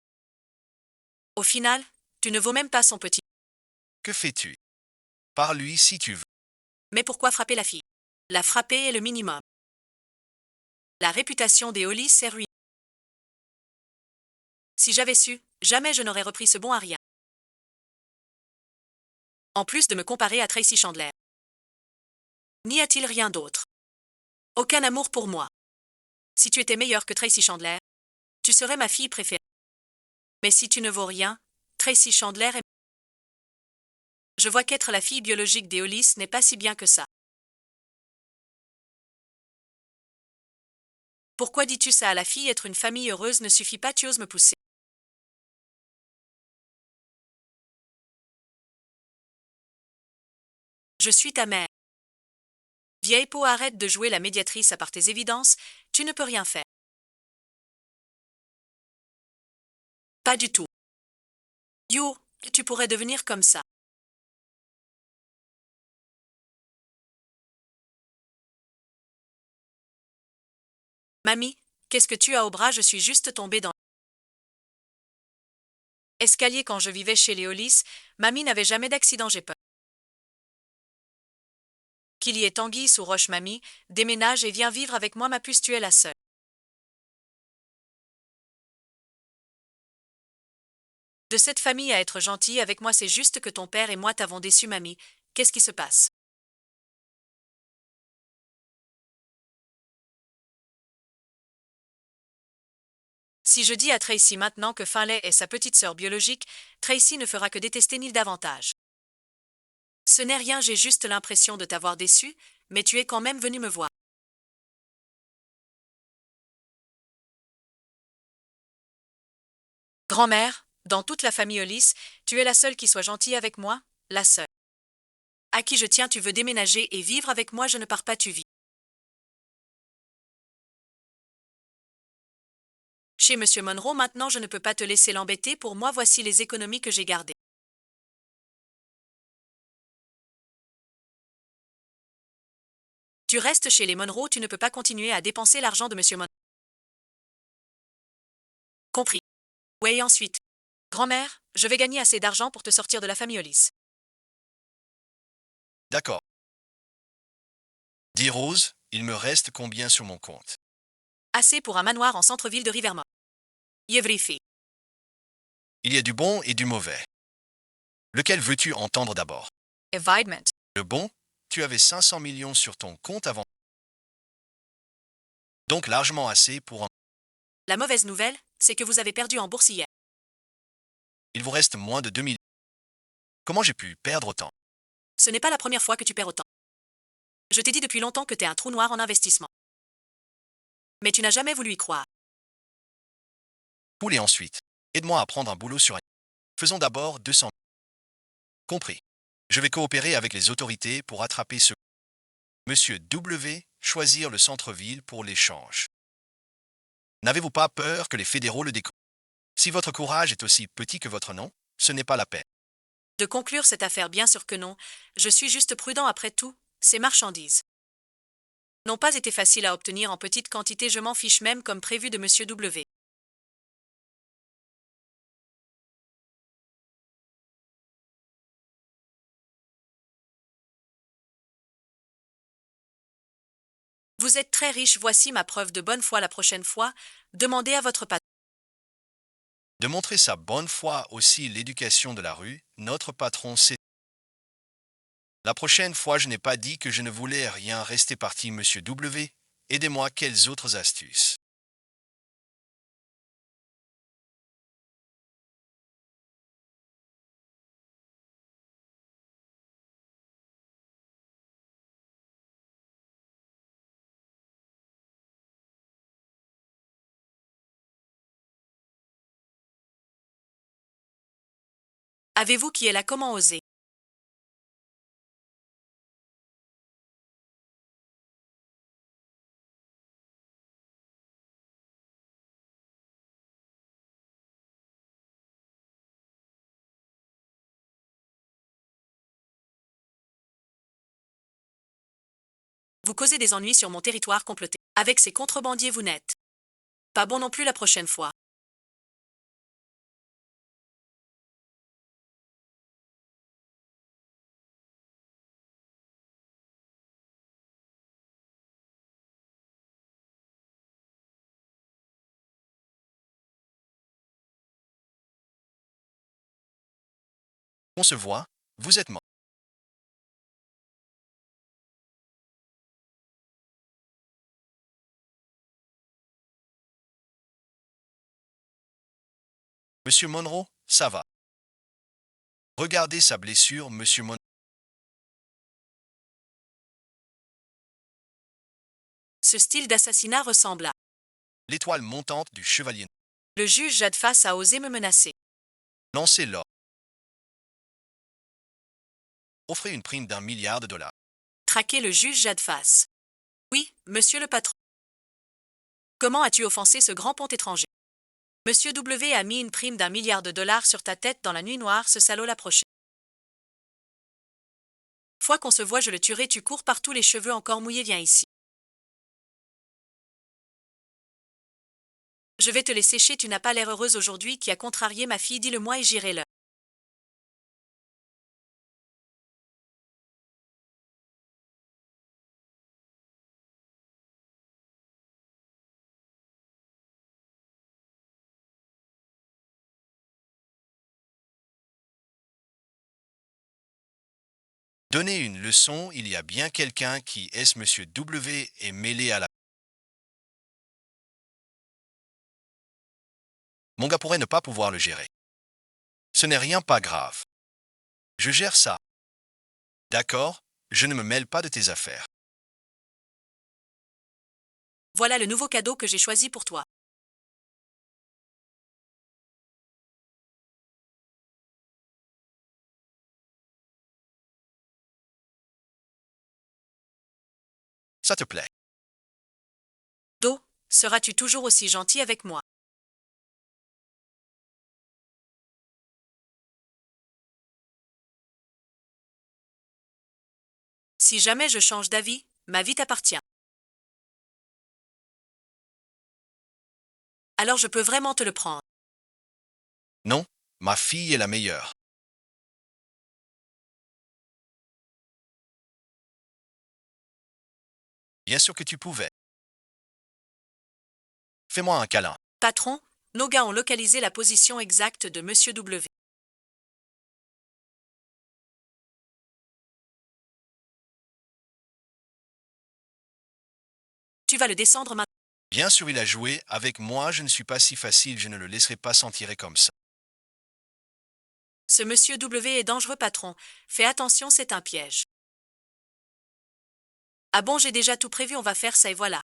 Au final, tu ne vaux même pas son petit. Que fais-tu? Parle-lui si tu veux. Mais pourquoi frapper la fille? La frapper est le minimum. La réputation des Hollis s'est ruinée. Si j'avais su, jamais je n'aurais repris ce bon à rien. En plus de me comparer à Tracy Chandler. N'y a-t-il rien d'autre? Aucun amour pour moi. Si tu étais meilleur que Tracy Chandler, tu serais ma fille préférée. Mais si tu ne vaux rien, Tracy Chandler est... Je vois qu'être la fille biologique d'Eolis n'est pas si bien que ça. Pourquoi dis-tu ça à la fille? Être une famille heureuse ne suffit pas, tu oses me pousser. Je suis ta mère. Vieille peau, arrête de jouer la médiatrice à part tes évidences, tu ne peux rien faire. Pas du tout. You, tu pourrais devenir comme ça. Mamie, qu'est-ce que tu as au bras? Je suis juste tombée dans escalier quand je vivais chez Léolis. Mamie n'avait jamais d'accident, j'ai peur. Qu'il y ait tanguy sous roche, mamie, déménage et viens vivre avec moi, ma puce, tu es la seule. De cette famille à être gentille avec moi, c'est juste que ton père et moi t'avons déçu, mamie. Qu'est-ce qui se passe? Si je dis à Tracy maintenant que Finlay est sa petite sœur biologique, Tracy ne fera que détester Neil davantage. Ce n'est rien, j'ai juste l'impression de t'avoir déçu, mais tu es quand même venu me voir. Grand-mère, dans toute la famille Hollis, tu es la seule qui soit gentille avec moi, la seule. À qui je tiens, tu veux déménager et vivre avec moi, je ne pars pas, tu vis. Chez Monsieur Monroe, maintenant je ne peux pas te laisser l'embêter, pour moi voici les économies que j'ai gardées. Tu restes chez les Monroe, tu ne peux pas continuer à dépenser l'argent de Monsieur Monroe. Compris. Oui, ensuite. Grand-mère, je vais gagner assez d'argent pour te sortir de la famille Hollis. D'accord. Dis Rose, il me reste combien sur mon compte? Assez pour un manoir en centre-ville de Rivermont. Yevrifi. Il y a du bon et du mauvais. Lequel veux-tu entendre d'abord? Evidement. Le bon, tu avais 500 millions sur ton compte avant. Donc largement assez pour un... La mauvaise nouvelle, c'est que vous avez perdu en bourse hier. Il vous reste moins de 2000. Comment j'ai pu perdre autant? Ce n'est pas la première fois que tu perds autant. Je t'ai dit depuis longtemps que t'es un trou noir en investissement. Mais tu n'as jamais voulu y croire. Cool et ensuite, aide-moi à prendre un boulot sur un... Faisons d'abord 200. Compris. Je vais coopérer avec les autorités pour attraper ce... Monsieur W, choisir le centre-ville pour l'échange. N'avez-vous pas peur que les fédéraux le découvrent? Si votre courage est aussi petit que votre nom, ce n'est pas la peine. De conclure cette affaire, bien sûr que non. Je suis juste prudent après tout. Ces marchandises n'ont pas été faciles à obtenir en petite quantité, je m'en fiche même comme prévu de Monsieur W. Vous êtes très riche, voici ma preuve de bonne foi la prochaine fois. Demandez à votre patron. De montrer sa bonne foi aussi l'éducation de la rue, notre patron sait. La prochaine fois, je n'ai pas dit que je ne voulais rien rester parti, Monsieur W. Aidez-moi, quelles autres astuces? Avez-vous qui est là, comment oser? Vous causez des ennuis sur mon territoire comploté. Avec ces contrebandiers, vous n'êtes pas bon non plus la prochaine fois. On se voit, vous êtes mort. Monsieur Monroe, ça va. Regardez sa blessure, monsieur Monroe. Ce style d'assassinat ressemble à... L'étoile montante du chevalier. Le juge Jadface a osé me menacer. Lancez l'or. Offrez une prime d'1 milliard de dollars. Traquer le juge Jadface. Oui, monsieur le patron. Comment as-tu offensé ce grand ponte étranger? Monsieur W a mis une prime d'1 milliard de dollars sur ta tête dans la nuit noire, ce salaud l'a prochaine fois qu'on se voit, je le tuerai, tu cours partout les cheveux encore mouillés, viens ici. Je vais te les sécher, tu n'as pas l'air heureuse aujourd'hui, qui a contrarié ma fille, dis-le-moi et j'irai le. Donnez une leçon, il y a bien quelqu'un qui est monsieur W est mêlé à la... Mon gars pourrait ne pas pouvoir le gérer. Ce n'est rien pas grave. Je gère ça. D'accord, je ne me mêle pas de tes affaires. Voilà le nouveau cadeau que j'ai choisi pour toi. Ça te plaît. Do, seras-tu toujours aussi gentil avec moi? Si jamais je change d'avis, ma vie t'appartient. Alors je peux vraiment te le prendre. Non, ma fille est la meilleure. Bien sûr que tu pouvais. Fais-moi un câlin. Patron, nos gars ont localisé la position exacte de Monsieur W. Tu vas le descendre maintenant. Bien sûr, il a joué. Avec moi, je ne suis pas si facile, je ne le laisserai pas s'en tirer comme ça. Ce Monsieur W est dangereux, patron. Fais attention, c'est un piège. Ah bon, j'ai déjà tout prévu, on va faire ça et voilà.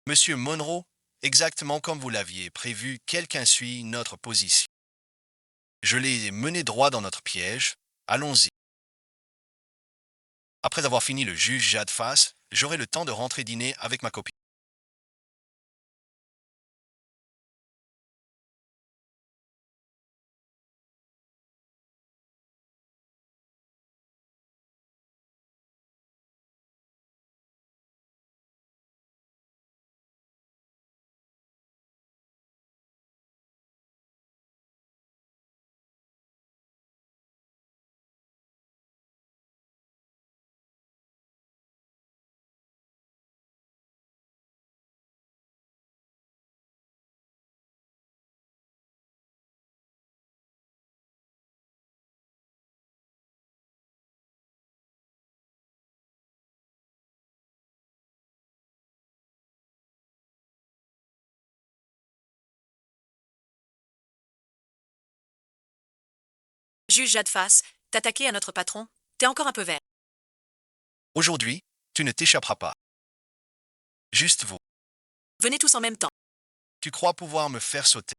Monsieur Monroe, exactement comme vous l'aviez prévu, quelqu'un suit notre position. Je l'ai mené droit dans notre piège. Allons-y. Après avoir fini le juge Jadface, j'aurai le temps de rentrer dîner avec ma copine. Juge Jadface, t'attaquer à notre patron, t'es encore un peu vert. Aujourd'hui, tu ne t'échapperas pas. Juste vous. Venez tous en même temps. Tu crois pouvoir me faire sauter.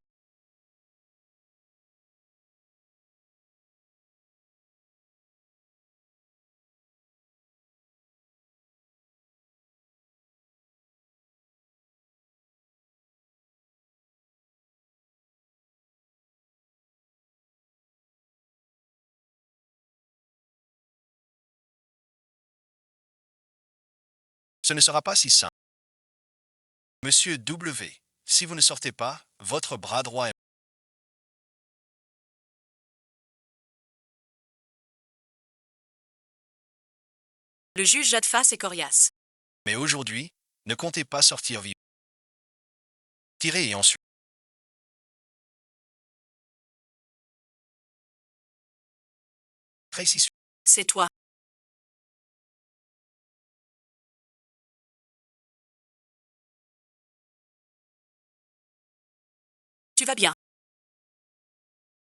Ce ne sera pas si simple. Monsieur W, si vous ne sortez pas, votre bras droit est... Le juge Jadface est coriace. Mais aujourd'hui, ne comptez pas sortir vivant. Tirez et ensuite. Tracy, C'est toi. tu vas bien?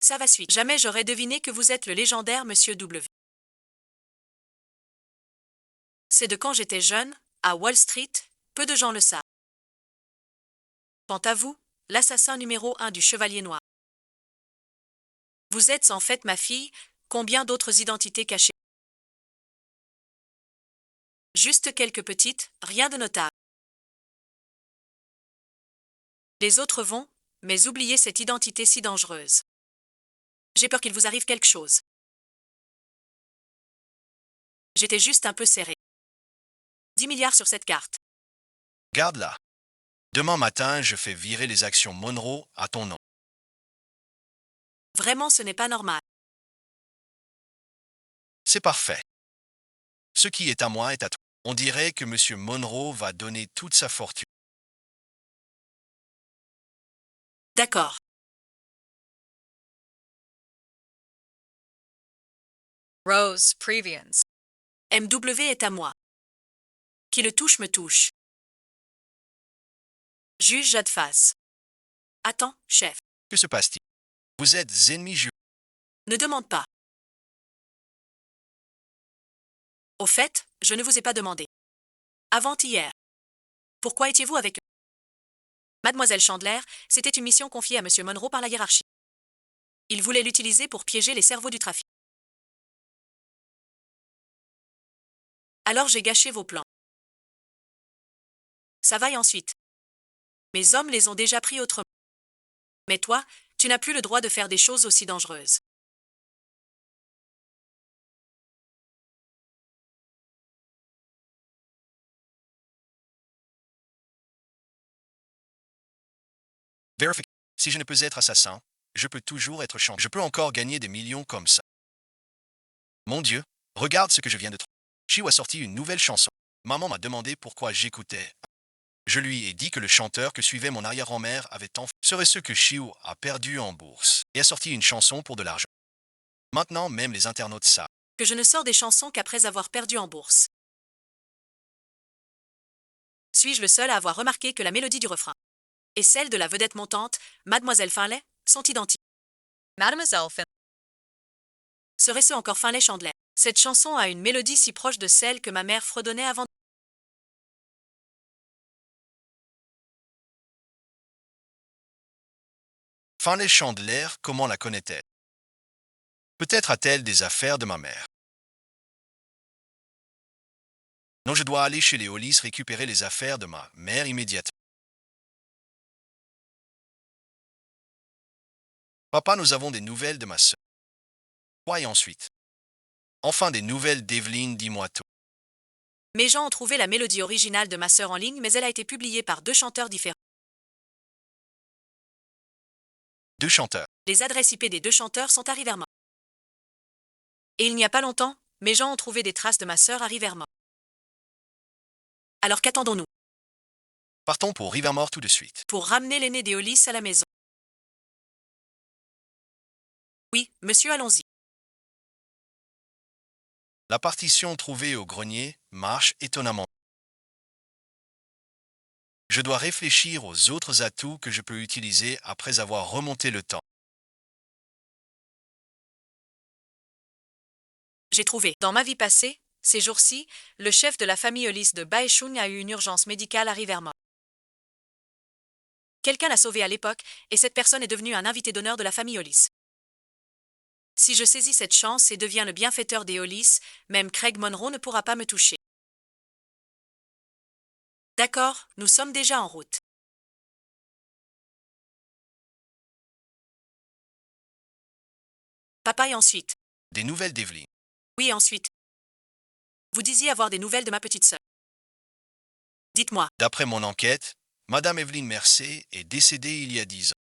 Ça va suivre. Jamais j'aurais deviné que vous êtes le légendaire Monsieur W. C'est de quand j'étais jeune, à Wall Street, peu de gens le savent. Quant à vous, l'assassin numéro 1 du Chevalier Noir. Vous êtes en fait ma fille, combien d'autres identités cachées? Juste quelques petites, rien de notable. Les autres vont, mais oubliez cette identité si dangereuse. J'ai peur qu'il vous arrive quelque chose. J'étais juste un peu serré. 10 milliards sur cette carte. Garde-la. Demain matin, je fais virer les actions Monroe à ton nom. Vraiment, ce n'est pas normal. C'est parfait. Ce qui est à moi est à toi. On dirait que M. Monroe va donner toute sa fortune. D'accord. Rose, Previans. MW est à moi. Qui le touche me touche. Juge Jadface. Attends, chef. Que se passe-t-il? Vous êtes ennemis jurés. Ne demande pas. Au fait, je ne vous ai pas demandé. Avant-hier. Pourquoi étiez-vous avec eux? Mademoiselle Chandler, c'était une mission confiée à M. Monroe par la hiérarchie. Il voulait l'utiliser pour piéger les cerveaux du trafic. Alors j'ai gâché vos plans. Ça vaille ensuite. Mes hommes les ont déjà pris autrement. Mais toi, tu n'as plus le droit de faire des choses aussi dangereuses. Vérifique. Si je ne peux être assassin, je peux toujours être chanteur. Je peux encore gagner des millions comme ça. Mon Dieu, regarde ce que je viens de trouver. Chiu a sorti une nouvelle chanson. Maman m'a demandé pourquoi j'écoutais. Je lui ai dit que le chanteur que suivait mon arrière-grand-mère avait tant serait ce que Chiu a perdu en bourse et a sorti une chanson pour de l'argent. Maintenant, même les internautes savent. Que je ne sors des chansons qu'après avoir perdu en bourse. Suis-je le seul à avoir remarqué que la mélodie du refrain et celle de la vedette montante, Mademoiselle Finlay, sont identiques? Mademoiselle Fin. Serait-ce encore Finlay Chandler? Cette chanson a une mélodie si proche de celle que ma mère fredonnait avant. Finlay Chandler, comment la connaît-elle? Peut-être a-t-elle des affaires de ma mère. Non, je dois aller chez les Hollis récupérer les affaires de ma mère immédiatement. Papa, nous avons des nouvelles de ma sœur. Quoi et ensuite? Enfin des nouvelles d'Evelyne, dis-moi tout. Mes gens ont trouvé la mélodie originale de ma sœur en ligne, mais elle a été publiée par 2 chanteurs différents. 2 chanteurs. Les adresses IP des 2 chanteurs sont à Rivermont. Et il n'y a pas longtemps, mes gens ont trouvé des traces de ma sœur à Rivermont. Alors qu'attendons-nous? Partons pour Rivermore tout de suite. Pour ramener l'aîné des Hollis à la maison. Oui, monsieur, allons-y. La partition trouvée au grenier marche étonnamment. Je dois réfléchir aux autres atouts que je peux utiliser après avoir remonté le temps. J'ai trouvé. Dans ma vie passée, ces jours-ci, le chef de la famille Hollis de Baeshun a eu une urgence médicale à Rivermont. Quelqu'un l'a sauvé à l'époque, et cette personne est devenue un invité d'honneur de la famille Hollis. Si je saisis cette chance et deviens le bienfaiteur des Hollis, même Craig Monroe ne pourra pas me toucher. D'accord, nous sommes déjà en route. Papa et ensuite. Des nouvelles d'Evelyne. Oui, et ensuite. Vous disiez avoir des nouvelles de ma petite sœur. Dites-moi. D'après mon enquête, Madame Evelyne Mercé est décédée il y a 10 ans.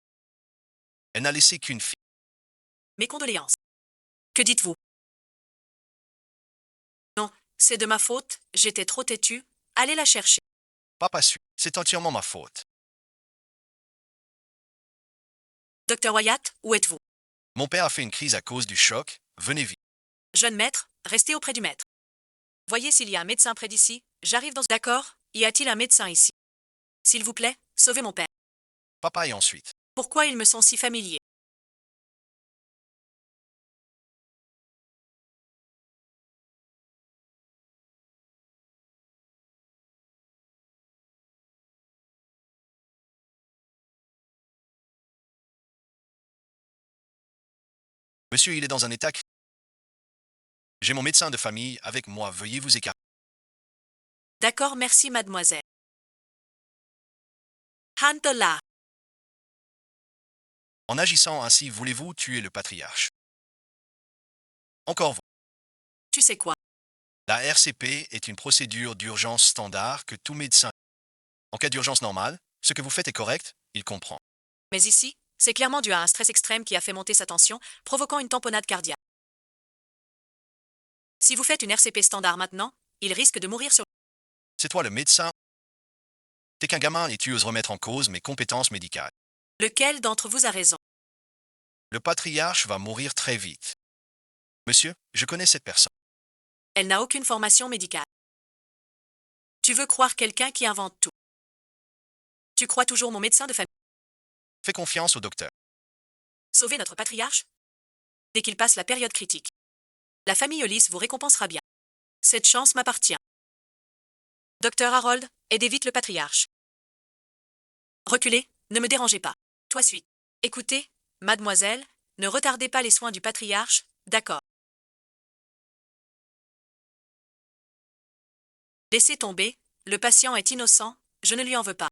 Elle n'a laissé qu'une fille. Mes condoléances. Que dites-vous? Non, c'est de ma faute, j'étais trop têtue. Allez la chercher. Papa su. C'est entièrement ma faute. Docteur Wyatt, où êtes-vous? Mon père a fait une crise à cause du choc. Venez vite. Jeune maître, restez auprès du maître. Voyez s'il y a un médecin près d'ici. J'arrive dans... D'accord, y a-t-il un médecin ici? S'il vous plaît, sauvez mon père. Papa et ensuite. Pourquoi ils me sont si familiers? Monsieur, il est dans un état J'ai mon médecin de famille avec moi, veuillez vous écarter. D'accord, merci mademoiselle. Hante là. En agissant ainsi, voulez-vous tuer le patriarche? Encore vous. Tu sais quoi? La RCP est une procédure d'urgence standard que tout médecin. En cas d'urgence normale, ce que vous faites est correct, il comprend. Mais ici, c'est clairement dû à un stress extrême qui a fait monter sa tension, provoquant une tamponnade cardiaque. Si vous faites une RCP standard maintenant, il risque de mourir sur... C'est toi le médecin. T'es qu'un gamin et tu oses remettre en cause mes compétences médicales. Lequel d'entre vous a raison? Le patriarche va mourir très vite. Monsieur, je connais cette personne. Elle n'a aucune formation médicale. Tu veux croire quelqu'un qui invente tout. Tu crois toujours mon médecin de famille. Fais confiance au docteur. Sauver notre patriarche? Dès qu'il passe la période critique. La famille Hollis vous récompensera bien. Cette chance m'appartient. Docteur Harold, aidez vite le patriarche. Reculez, ne me dérangez pas. Toi suite. Écoutez, mademoiselle, ne retardez pas les soins du patriarche, d'accord. Laissez tomber, le patient est innocent, je ne lui en veux pas.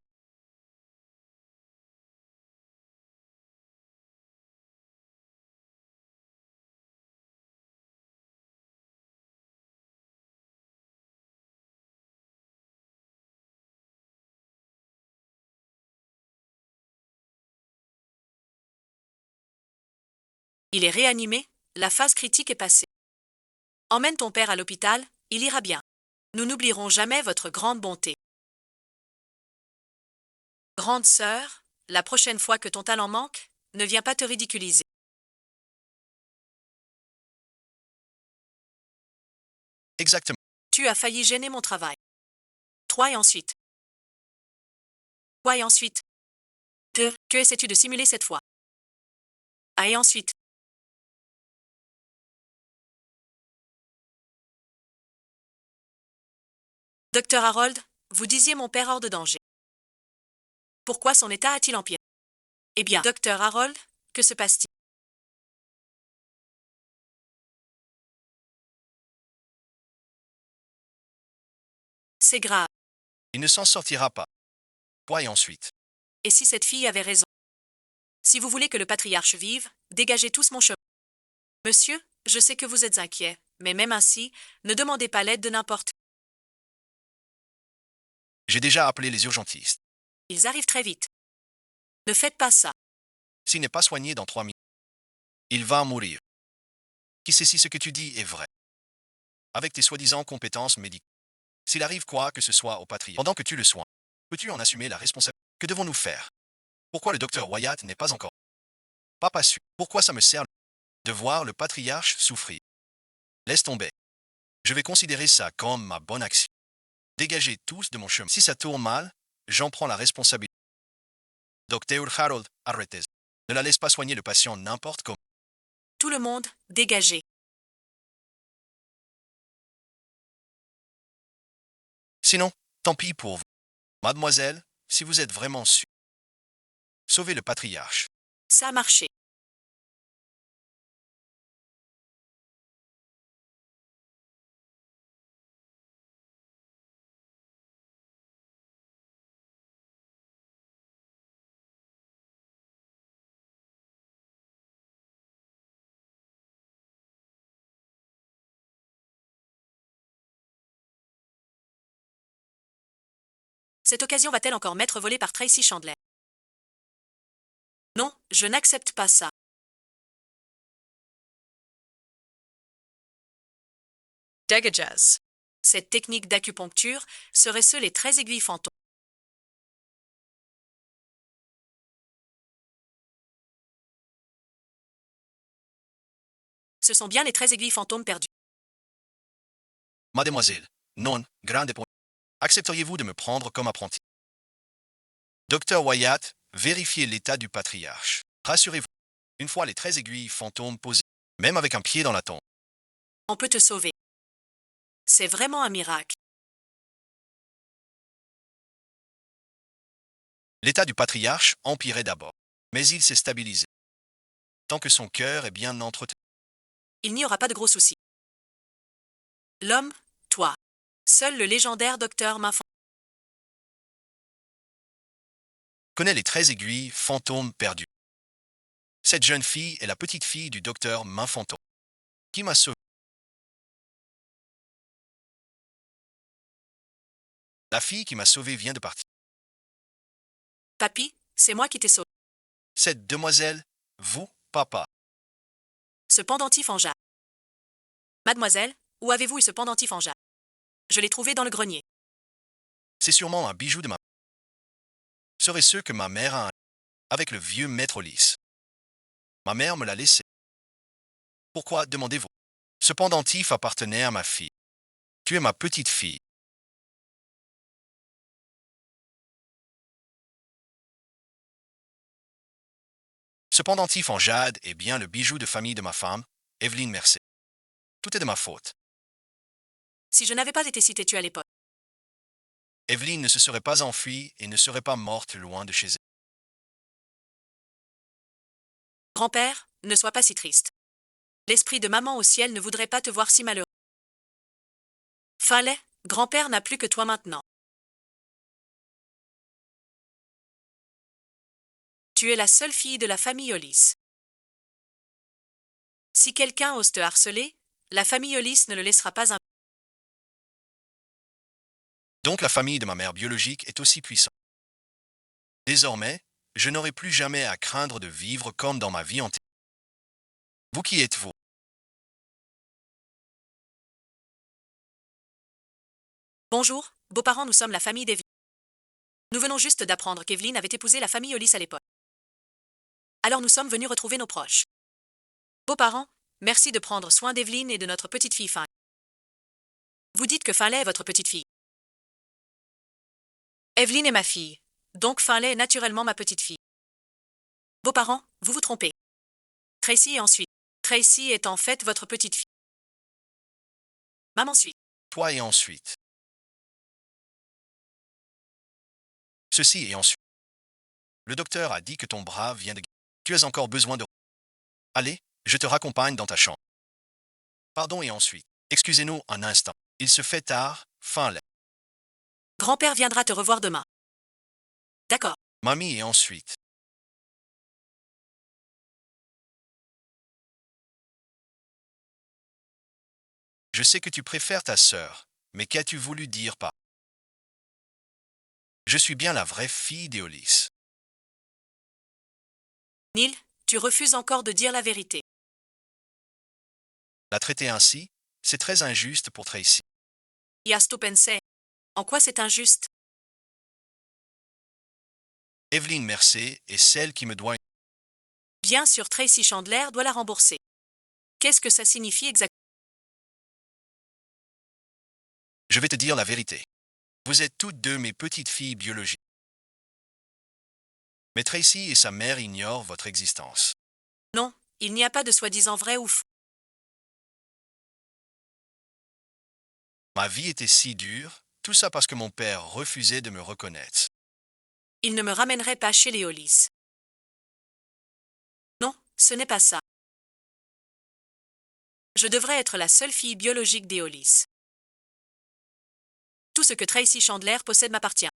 Il est réanimé, la phase critique est passée. Emmène ton père à l'hôpital, il ira bien. Nous n'oublierons jamais votre grande bonté. Grande sœur, la prochaine fois que ton talent manque, ne viens pas te ridiculiser. Exactement. Tu as failli gêner mon travail. 3 et ensuite. Quoi et ensuite? 2. Que essaies-tu de simuler cette fois? Ah et ensuite. Docteur Harold, vous disiez mon père hors de danger. Pourquoi son état a-t-il empiré? Eh bien, docteur Harold, que se passe-t-il? C'est grave. Il ne s'en sortira pas. Quoi et ensuite? Et si cette fille avait raison? Si vous voulez que le patriarche vive, dégagez tous mon chemin. Monsieur, je sais que vous êtes inquiet, mais même ainsi, ne demandez pas l'aide de n'importe qui. J'ai déjà appelé les urgentistes. Ils arrivent très vite. Ne faites pas ça. S'il n'est pas soigné dans 3 minutes, il va mourir. Qui sait si ce que tu dis est vrai? Avec tes soi-disant compétences médicales. S'il arrive quoi que ce soit au patriarche, pendant que tu le soignes, peux-tu en assumer la responsabilité? Que devons-nous faire? Pourquoi le docteur Wyatt n'est pas encore? Pas sûr. Pourquoi ça me sert de voir le patriarche souffrir? Laisse tomber. Je vais considérer ça comme ma bonne action. Dégagez tous de mon chemin. Si ça tourne mal, j'en prends la responsabilité. Docteur Harold, arrêtez. Ne la laisse pas soigner le patient n'importe comment. Tout le monde, dégagez. Sinon, tant pis pour vous. Mademoiselle, si vous êtes vraiment sûre, sauvez le patriarche. Ça a marché. Cette occasion va-t-elle encore m'être volée par Tracy Chandler? Non, je n'accepte pas ça. Degages. Cette technique d'acupuncture serait seule les 13 aiguilles fantômes. Ce sont bien les 13 aiguilles fantômes perdues. Mademoiselle, non, grande point. Accepteriez-vous de me prendre comme apprenti? Docteur Wyatt, Vérifiez l'état du patriarche. Rassurez-vous, une fois les 13 aiguilles fantômes posées, même avec un pied dans la tombe, On peut te sauver. C'est vraiment un miracle. l'état du patriarche empirait d'abord, mais il s'est stabilisé. Tant que son cœur est bien entretenu. Il n'y aura pas de gros soucis. L'homme, toi. Seul le légendaire docteur Minfant Connaît les 13 aiguilles fantômes perdus. Cette jeune fille est la petite fille du docteur Main Fantôme, qui m'a sauvé. La fille qui m'a sauvé vient de partir. Papy, c'est moi qui t'ai sauvé. Cette demoiselle, vous, papa, Ce pendentif en jade. Mademoiselle, où avez-vous eu ce pendentif en jade? Je l'ai trouvé dans le grenier. c'est sûrement un bijou de ma... Serait ce que ma mère a avec le vieux maître Ulysse. Ma mère me l'a laissé. Pourquoi, demandez-vous? Ce pendentif appartenait à ma fille. Tu es ma petite fille. Ce pendentif en jade est bien le bijou de famille de ma femme, Evelyne Mercier. Tout est de ma faute. Si je n'avais pas été si têtue à l'époque. Evelyne ne se serait pas enfuie et ne serait pas morte loin de chez elle. Grand-père, ne sois pas si triste. L'esprit de maman au ciel ne voudrait pas te voir si malheureux. Finlay, grand-père n'a plus que toi maintenant. Tu es la seule fille de la famille Ulysse. Si quelqu'un ose te harceler, la famille Ulysse ne le laissera pas. Donc la famille de ma mère biologique est aussi puissante. Désormais, je n'aurai plus jamais à craindre de vivre comme dans ma vie antérieure. Vous qui êtes-vous? Bonjour, beaux-parents, nous sommes la famille d'Evelyne. Nous venons juste d'apprendre qu'Evelyne avait épousé la famille Ulysse à l'époque. Alors nous sommes venus retrouver nos proches. Beaux-parents, merci de prendre soin d'Evelyne et de notre petite fille Finlay. Vous dites que Finlay est votre petite fille. Evelyne est ma fille, donc Finlay est naturellement ma petite fille. Beaux-parents, vous vous trompez. Tracy est ensuite. Tracy est en fait votre petite fille. Maman suit. Toi et ensuite. Ceci et ensuite. Le docteur a dit que ton bras vient de... Tu as encore besoin de... Allez, je te raccompagne dans ta chambre. Pardon et ensuite. Excusez-nous un instant. Il se fait tard, Finlay. Grand-père viendra te revoir demain. D'accord. Mamie et ensuite. Je sais que tu préfères ta sœur, mais qu'as-tu voulu dire par... Je suis bien la vraie fille d'Éolis. Neil, tu refuses encore de dire la vérité. La traiter ainsi, c'est très injuste pour Tracy. Yasto pensait. En quoi c'est injuste? Evelyne Mercier est celle qui me doit... Bien sûr, Tracy Chandler doit la rembourser. Qu'est-ce que ça signifie exactement? Je vais te dire la vérité. Vous êtes toutes deux mes petites filles biologiques. Mais Tracy et sa mère ignorent votre existence. Non, il n'y a pas de soi-disant vrai ou faux. Ma vie était si dure, tout ça parce que mon père refusait de me reconnaître. Il ne me ramènerait pas chez les Hollis. Non, ce n'est pas ça. Je devrais être la seule fille biologique des Hollis. Tout ce que Tracy Chandler possède m'appartient.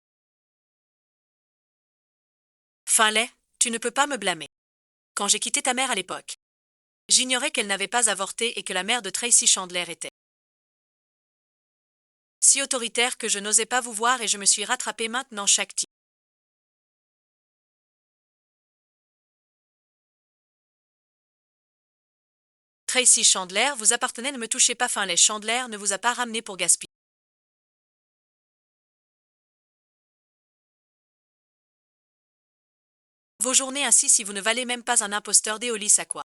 Finlay, tu ne peux pas me blâmer. Quand j'ai quitté ta mère à l'époque, j'ignorais qu'elle n'avait pas avorté et que la mère de Tracy Chandler était si autoritaire que je n'osais pas vous voir et je me suis rattrapée maintenant chaque type. Tracy Chandler, vous appartenez, ne me touchez pas. Finlay Chandler ne vous a pas ramené pour gaspiller. Vos journées ainsi si vous ne valez même pas un imposteur des Hollis à quoi?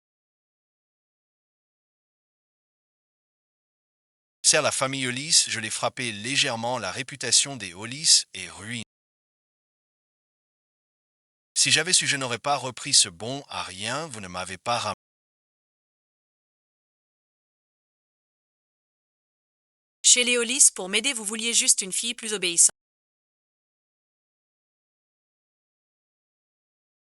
Sert la famille Hollis, je l'ai frappé légèrement, la réputation des Hollis est ruinée. Si j'avais su, je n'aurais pas repris ce bon à rien, vous ne m'avez pas ramené. Chez Léolis, pour m'aider, vous vouliez juste une fille plus obéissante.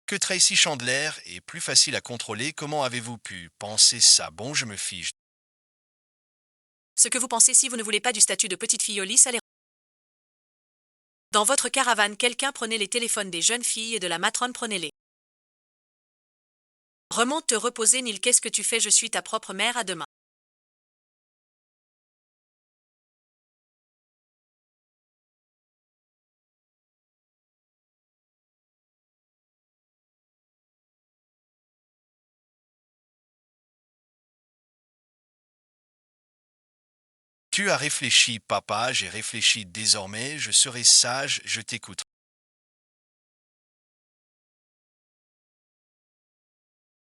Que Tracy Chandler est plus facile à contrôler, comment avez-vous pu penser ça? Bon, je me fiche. Ce que vous pensez si vous ne voulez pas du statut de petite fille Hollis, allez. Dans votre caravane, quelqu'un prenait les téléphones des jeunes filles et de la matrone prenez-les. Remonte te reposer, Neil, qu'est-ce que tu fais? Je suis ta propre mère, à demain. Tu as réfléchi, papa, j'ai réfléchi désormais, je serai sage, je t'écouterai.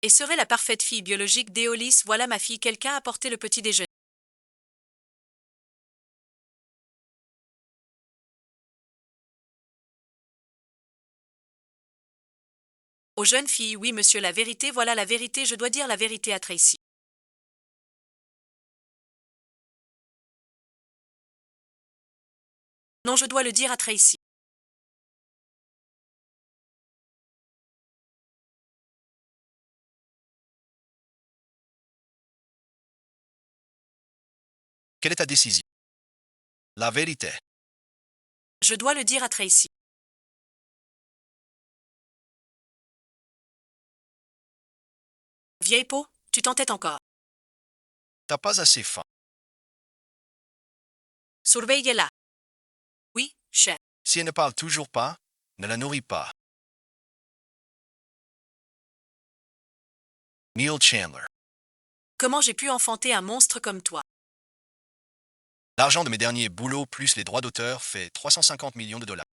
Et serait la parfaite fille biologique d'Éolis, voilà ma fille, quelqu'un a porté le petit déjeuner. Aux jeunes filles, oui monsieur, la vérité, voilà la vérité, je dois dire la vérité à Tracy. Non, je dois le dire à Tracy. Quelle est ta décision? La vérité. Je dois le dire à Tracy. Vieille peau, tu t'entêtes encore. T'as pas assez faim. Surveillez-la. Oui, chef. Si elle ne parle toujours pas, ne la nourris pas. Neil Chandler. Comment j'ai pu enfanter un monstre comme toi? L'argent de mes derniers boulots plus les droits d'auteur fait 350 millions de dollars.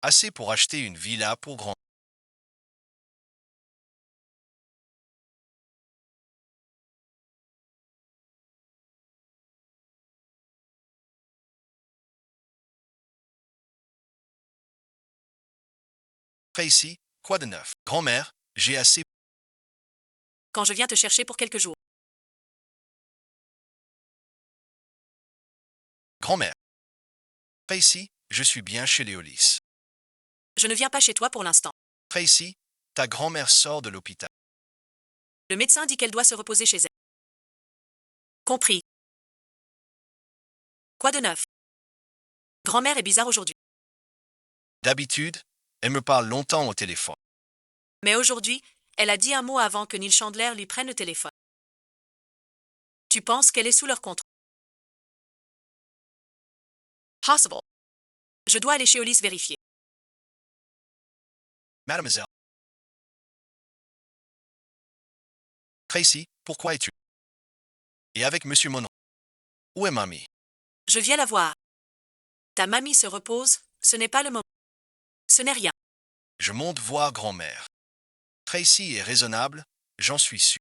Assez pour acheter une villa pour grand. Tracy, quoi de neuf? Grand-mère, j'ai assez. Quand je viens te chercher pour quelques jours. Grand-mère. Tracy, je suis bien chez Léolis. Je ne viens pas chez toi pour l'instant. Tracy, ta grand-mère sort de l'hôpital. Le médecin dit qu'elle doit se reposer chez elle. Compris. Quoi de neuf? Grand-mère est bizarre aujourd'hui. D'habitude, elle me parle longtemps au téléphone. Mais aujourd'hui, elle a dit un mot avant que Neil Chandler lui prenne le téléphone. Tu penses qu'elle est sous leur contrôle? Possible. Je dois aller chez Hollis vérifier. Mademoiselle. Tracy, pourquoi es-tu? Et avec Monsieur Monroe. Où est mamie? Je viens la voir. Ta mamie se repose, ce n'est pas le moment. Ce n'est rien. Je monte voir grand-mère. Tracy est raisonnable, j'en suis sûr.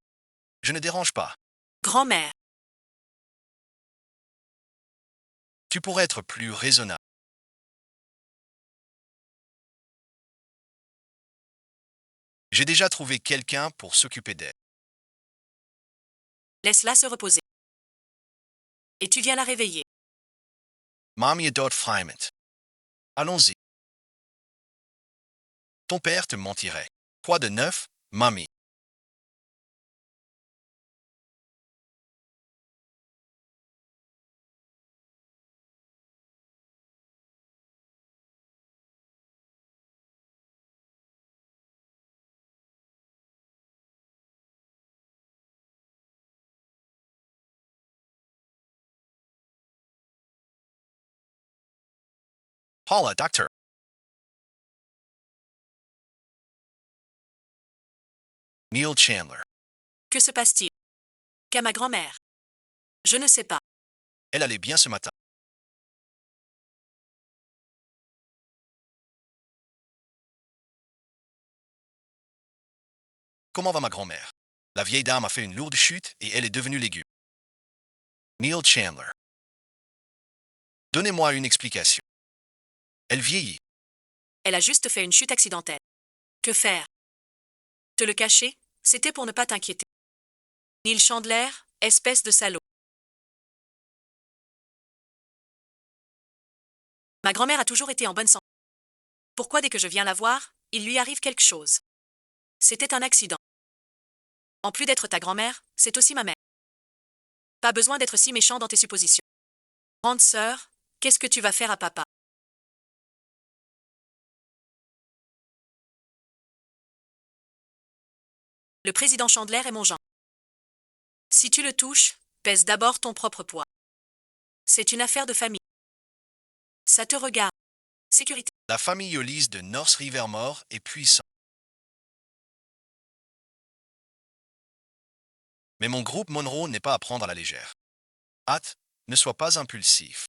Je ne dérange pas. Grand-mère. Tu pourrais être plus raisonnable. J'ai déjà trouvé quelqu'un pour s'occuper d'elle. Laisse-la se reposer. Et tu viens la réveiller. Mamie adore Freiment. Allons-y. Ton père te mentirait. Quoi de neuf, mamie? Paula, docteur. Neil Chandler. Que se passe-t-il? Qu'à ma grand-mère? Je ne sais pas. Elle allait bien ce matin. Comment va ma grand-mère? La vieille dame a fait une lourde chute et elle est devenue légume. Neil Chandler. Donnez-moi une explication. Elle vieillit. Elle a juste fait une chute accidentelle. Que faire? Te le cacher, c'était pour ne pas t'inquiéter. Neil Chandler, espèce de salaud. Ma grand-mère a toujours été en bonne santé. Pourquoi dès que je viens la voir, il lui arrive quelque chose? C'était un accident. En plus d'être ta grand-mère, c'est aussi ma mère. Pas besoin d'être si méchant dans tes suppositions. Grande sœur, qu'est-ce que tu vas faire à papa? Le président Chandler est mon genre. Si tu le touches, pèse d'abord ton propre poids. C'est une affaire de famille. Ça te regarde. Sécurité. La famille Hollis de North Rivermore est puissante. Mais mon groupe Monroe n'est pas à prendre à la légère. Hâte, ne sois pas impulsif.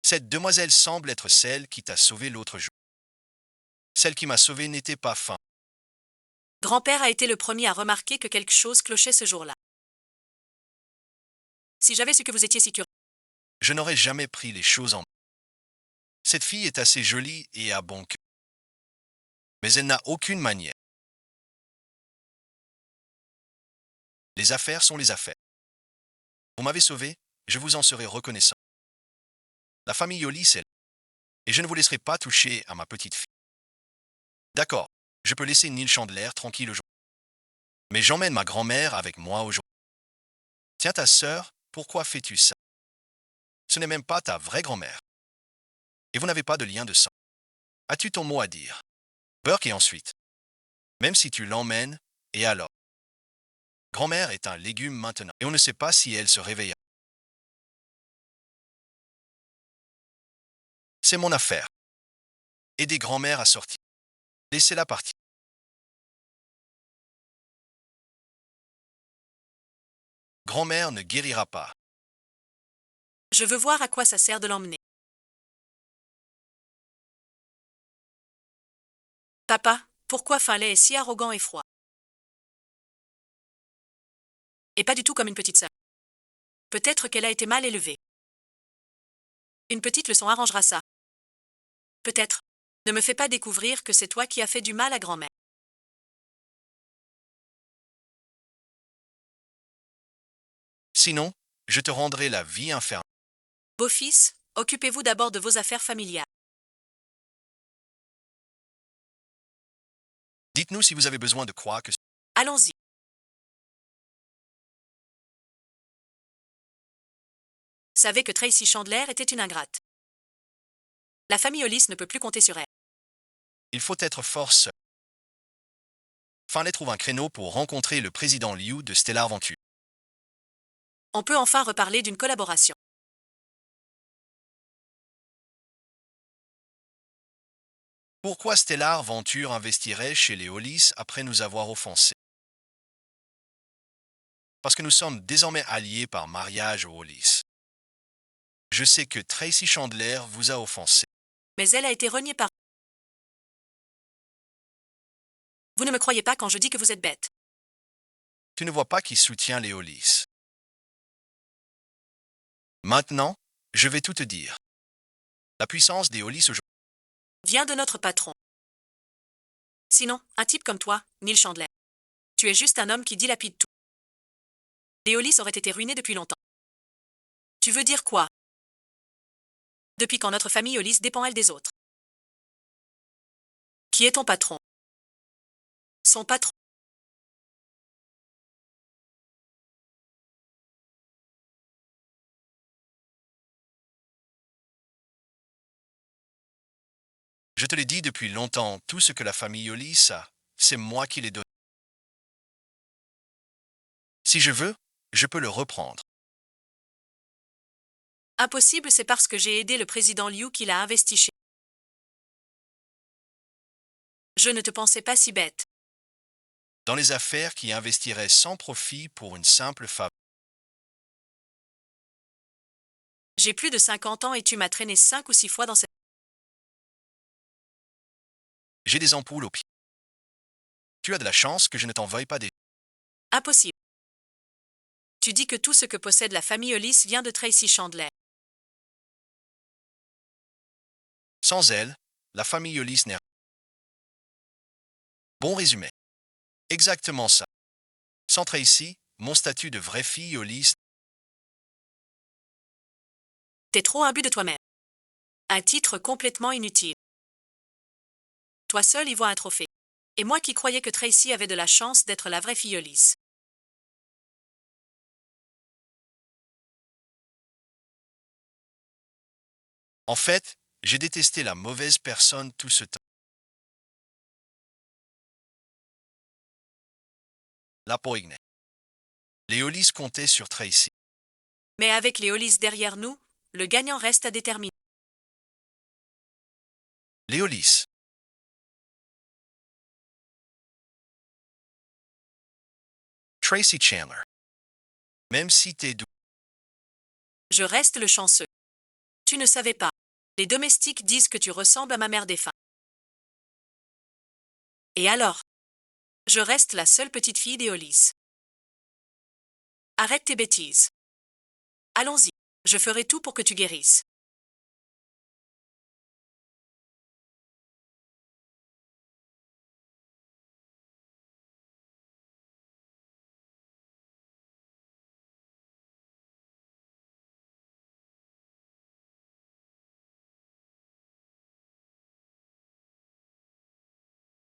Cette demoiselle semble être celle qui t'a sauvé l'autre jour. Celle qui m'a sauvé n'était pas fin. Grand-père a été le premier à remarquer que quelque chose clochait ce jour-là. Si j'avais su que vous étiez si curieux. Je n'aurais jamais pris les choses en main. Cette fille est assez jolie et a bon cœur. Mais elle n'a aucune manière. Les affaires sont les affaires. Vous m'avez sauvé, je vous en serai reconnaissant. La famille Hollis est là, et je ne vous laisserai pas toucher à ma petite fille. D'accord, je peux laisser Neil Chandler tranquille aujourd'hui. Mais j'emmène ma grand-mère avec moi aujourd'hui. Tiens ta sœur, pourquoi fais-tu ça? Ce n'est même pas ta vraie grand-mère. Et vous n'avez pas de lien de sang. As-tu ton mot à dire? Burke et ensuite. Même si tu l'emmènes, et alors? Grand-mère est un légume maintenant, et on ne sait pas si elle se réveillera. C'est mon affaire. Aidez grand-mère à sortir. Laissez-la partir. Grand-mère ne guérira pas. Je veux voir à quoi ça sert de l'emmener. Papa, pourquoi Finlay est si arrogant et froid? Et pas du tout comme une petite sœur. Peut-être qu'elle a été mal élevée. Une petite leçon arrangera ça. Peut-être. Ne me fais pas découvrir que c'est toi qui as fait du mal à grand-mère. Sinon, je te rendrai la vie infernale. Beau-fils, occupez-vous d'abord de vos affaires familiales. Dites-nous si vous avez besoin de quoi que... Allons-y. Savez que Tracy Chandler était une ingrate. La famille Hollis ne peut plus compter sur elle. Il faut être fort seul. Finlay trouve un créneau pour rencontrer le président Liu de Stellar Venture. On peut enfin reparler d'une collaboration. Pourquoi Stellar Venture investirait chez les Hollis après nous avoir offensés? Parce que nous sommes désormais alliés par mariage aux Hollis. Je sais que Tracy Chandler vous a offensé. Mais elle a été reniée par... Vous ne me croyez pas quand je dis que vous êtes bête. Tu ne vois pas qui soutient les Hollis. Maintenant, je vais tout te dire. La puissance des Hollis aujourd'hui. Viens de notre patron. Sinon, un type comme toi, Neil Chandler. Tu es juste un homme qui dilapide tout. Les Hollis auraient été ruinés depuis longtemps. Tu veux dire quoi? Depuis quand notre famille Hollis dépend elle des autres. Qui est ton patron? Son patron. Je te l'ai dit depuis longtemps, tout ce que la famille Hollis a, c'est moi qui l'ai donné. Si je veux, je peux le reprendre. Impossible, c'est parce que j'ai aidé le président Liu qu'il a investi chez. Je ne te pensais pas si bête. Dans les affaires qui investiraient sans profit pour une simple faveur. J'ai plus de 50 ans et tu m'as traîné 5 ou 6 fois dans cette... J'ai des ampoules au pied. Tu as de la chance que je ne t'en veuille pas des... Impossible. Tu dis que tout ce que possède la famille Hollis vient de Tracy Chandler. Sans elle, la famille Hollis n'est rien. Bon résumé. Exactement ça. Sans Tracy, mon statut de vraie fille Hollis. T'es trop imbu de toi-même. Un titre complètement inutile. Toi seul y vois un trophée. Et moi qui croyais que Tracy avait de la chance d'être la vraie fille Hollis. En fait, j'ai détesté la mauvaise personne tout ce temps. La Poignée. Les Hollis comptaient sur Tracy. Mais avec les Hollis derrière nous, le gagnant reste à déterminer. Les Hollis. Tracy Chandler. Même si t'es doux. Je reste le chanceux. Tu ne savais pas. Les domestiques disent que tu ressembles à ma mère défunte. Et alors? Je reste la seule petite fille des Hollis. Arrête tes bêtises. Allons-y. Je ferai tout pour que tu guérisses.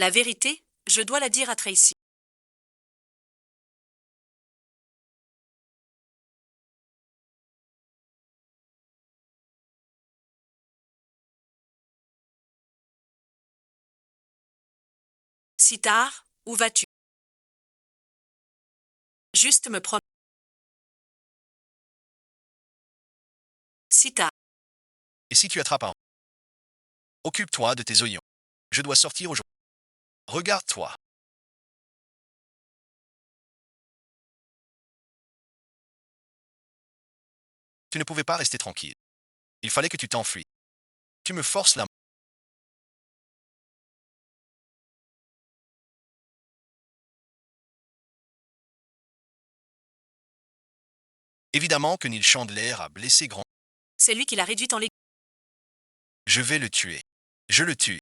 La vérité, je dois la dire à Tracy. Si tard, où vas-tu? Juste me promener. Si tard. Et si tu attrapes un... Occupe-toi de tes oignons. Je dois sortir aujourd'hui. Regarde-toi. Tu ne pouvais pas rester tranquille. Il fallait que tu t'enfuis. Tu me forces la main. Évidemment que Neil Chandler a blessé grand. C'est lui qui l'a réduite en légumes. Je vais le tuer. Je le tue.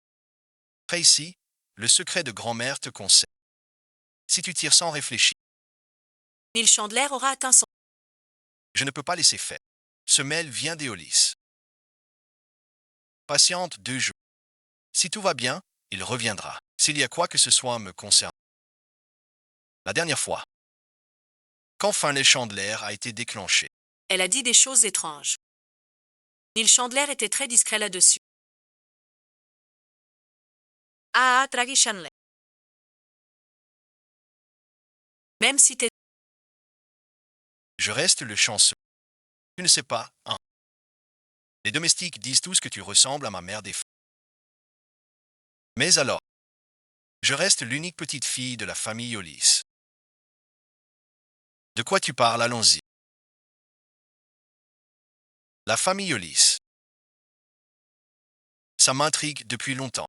Tracy, le secret de grand-mère te conseille. Si tu tires sans réfléchir, Neil Chandler aura atteint son... je ne peux pas laisser faire. Ce mail vient des Hollis. Patiente 2 jours. Si tout va bien, il reviendra. S'il y a quoi que ce soit me concernant. La dernière fois, qu'enfin les Chandler a été déclenché. Elle a dit des choses étranges. Neil Chandler était très discret là-dessus. Ah, Tracy Chandler. Même si t'es... Je reste le chanceux. Tu ne sais pas, hein. Les domestiques disent tous que tu ressembles à ma mère défunte. Mais alors, je reste l'unique petite fille de la famille Hollis. De quoi tu parles, allons-y. La famille Hollis. Ça m'intrigue depuis longtemps.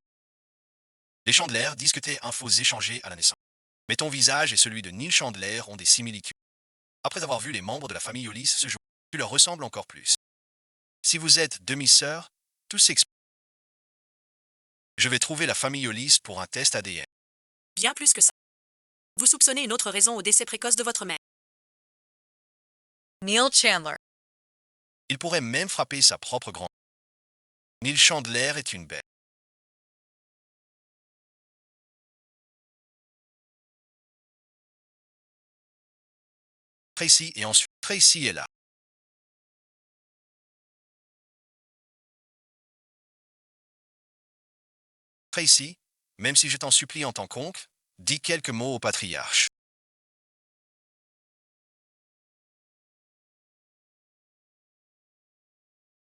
Les Chandler disent que t'es un faux échangé à la naissance. Mais ton visage et celui de Neil Chandler ont des similitudes. Après avoir vu les membres de la famille Hollis ce jour, tu leur ressembles encore plus. Si vous êtes demi-sœur, tout s'explique. Je vais trouver la famille Hollis pour un test ADN. Bien plus que ça. Vous soupçonnez une autre raison au décès précoce de votre mère. Neil Chandler. Il pourrait même frapper sa propre grand. Neil Chandler est une bête. Tracy et ensuite Tracy est là. Tracy, même si je t'en supplie en tant qu'oncle, dis quelques mots au patriarche.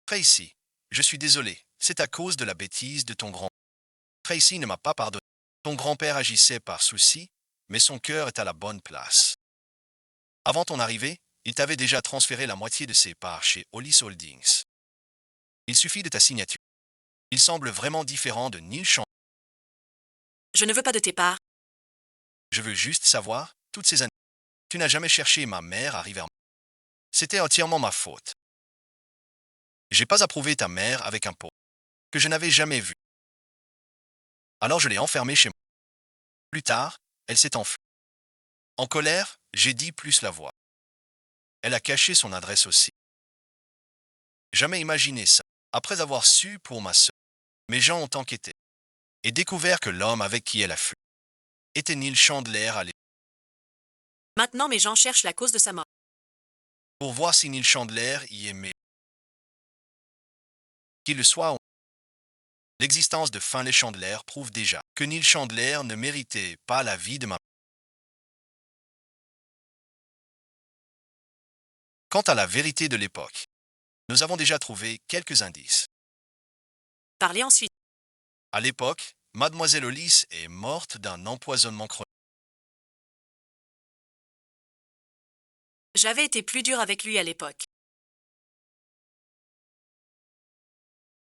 Tracy, je suis désolé, c'est à cause de la bêtise de ton grand. Tracy ne m'a pas pardonné. Ton grand-père agissait par souci, mais son cœur est à la bonne place. Avant ton arrivée, il t'avait déjà transféré la moitié de ses parts chez Hollis Holdings. Il suffit de ta signature. Il semble vraiment différent de Neil Chandler. Je ne veux pas de tes parts. Je veux juste savoir, toutes ces années, tu n'as jamais cherché ma mère à Rivermont. C'était entièrement ma faute. J'ai pas approuvé ta mère avec un pot que je n'avais jamais vu. Alors je l'ai enfermée chez moi. Plus tard, elle s'est enfuie. En colère, j'ai dit plus la voix. Elle a caché son adresse aussi. Jamais imaginé ça. Après avoir su pour ma sœur, mes gens ont enquêté et découvert que l'homme avec qui elle a fui était Neil Chandler à l'époque. Maintenant mes gens cherchent la cause de sa mort. Pour voir si Neil Chandler y aimait. Qu'il le soit ou non, l'existence de Finlay Chandler prouve déjà que Neil Chandler ne méritait pas la vie de ma mère. Quant à la vérité de l'époque, nous avons déjà trouvé quelques indices. Parlez ensuite. À l'époque, Mademoiselle Hollis est morte d'un empoisonnement chronique. J'avais été plus dur avec lui à l'époque.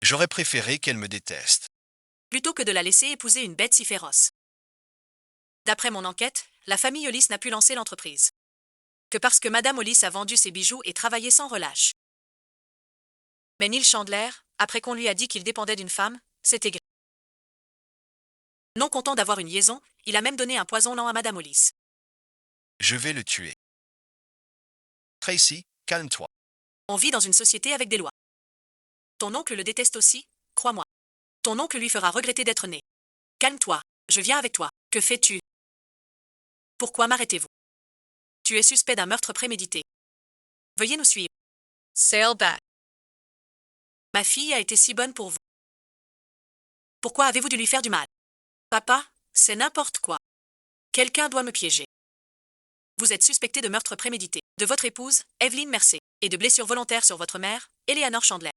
J'aurais préféré qu'elle me déteste. Plutôt que de la laisser épouser une bête si féroce. D'après mon enquête, la famille Hollis n'a pu lancer l'entreprise que parce que Madame Hollis a vendu ses bijoux et travaillé sans relâche. Mais Neil Chandler, après qu'on lui a dit qu'il dépendait d'une femme, s'est aigri. Non content d'avoir une liaison, il a même donné un poison lent à Madame Hollis. Je vais le tuer. Tracy, calme-toi. On vit dans une société avec des lois. Ton oncle le déteste aussi, crois-moi. Ton oncle lui fera regretter d'être né. Calme-toi, je viens avec toi. Que fais-tu? Pourquoi m'arrêtez-vous? Tu es suspect d'un meurtre prémédité. Veuillez nous suivre. Sail back. Ma fille a été si bonne pour vous. Pourquoi avez-vous dû lui faire du mal? Papa, c'est n'importe quoi. Quelqu'un doit me piéger. Vous êtes suspecté de meurtre prémédité de votre épouse, Evelyn Mercé, et de blessures volontaires sur votre mère, Eleanor Chandler.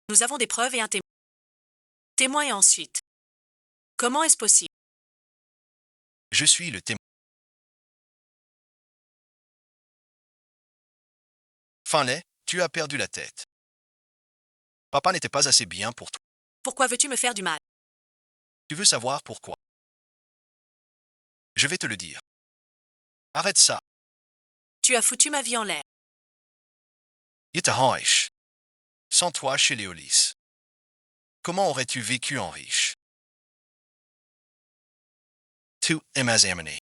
Nous avons des preuves et un témoin. Témoin et ensuite. Comment est-ce possible? Je suis le témoin. Finlay, tu as perdu la tête. Papa n'était pas assez bien pour toi. Pourquoi veux-tu me faire du mal? Tu veux savoir pourquoi? Je vais te le dire. Arrête ça. Tu as foutu ma vie en l'air. Yittahoish. Sans toi chez les Hollis. Comment aurais-tu vécu en riche? Tu m'as.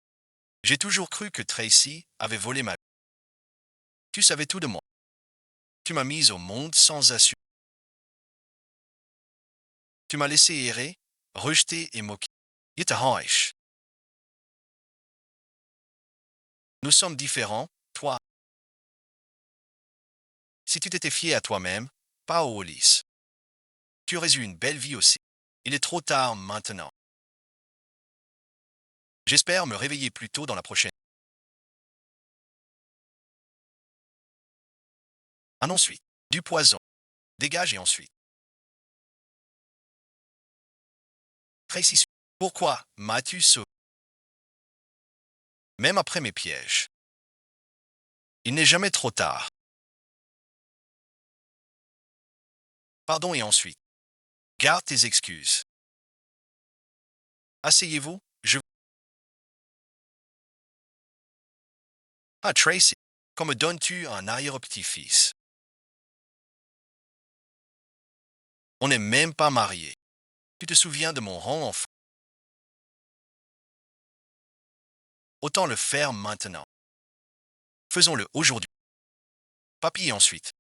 J'ai toujours cru que Tracy avait volé ma vie. Tu savais tout de moi. Tu m'as mise au monde sans assurance. Tu m'as laissé errer, rejeté et moqué. Yittahoish. Nous sommes différents, toi. Si tu t'étais fié à toi-même, pas aux Hollis, tu aurais eu une belle vie aussi. Il est trop tard maintenant. J'espère me réveiller plus tôt dans la prochaine. Ensuite, du poison. Dégage et ensuite. Tracy, pourquoi m'as-tu sauvé? Même après mes pièges. Il n'est jamais trop tard. Pardon et ensuite. Garde tes excuses. Asseyez-vous, je... Ah, Tracy, comme donnes-tu un arrière-petit-fils? On n'est même pas mariés. Tu te souviens de mon rang enfant? Autant le faire maintenant. Faisons-le aujourd'hui. Papy et ensuite.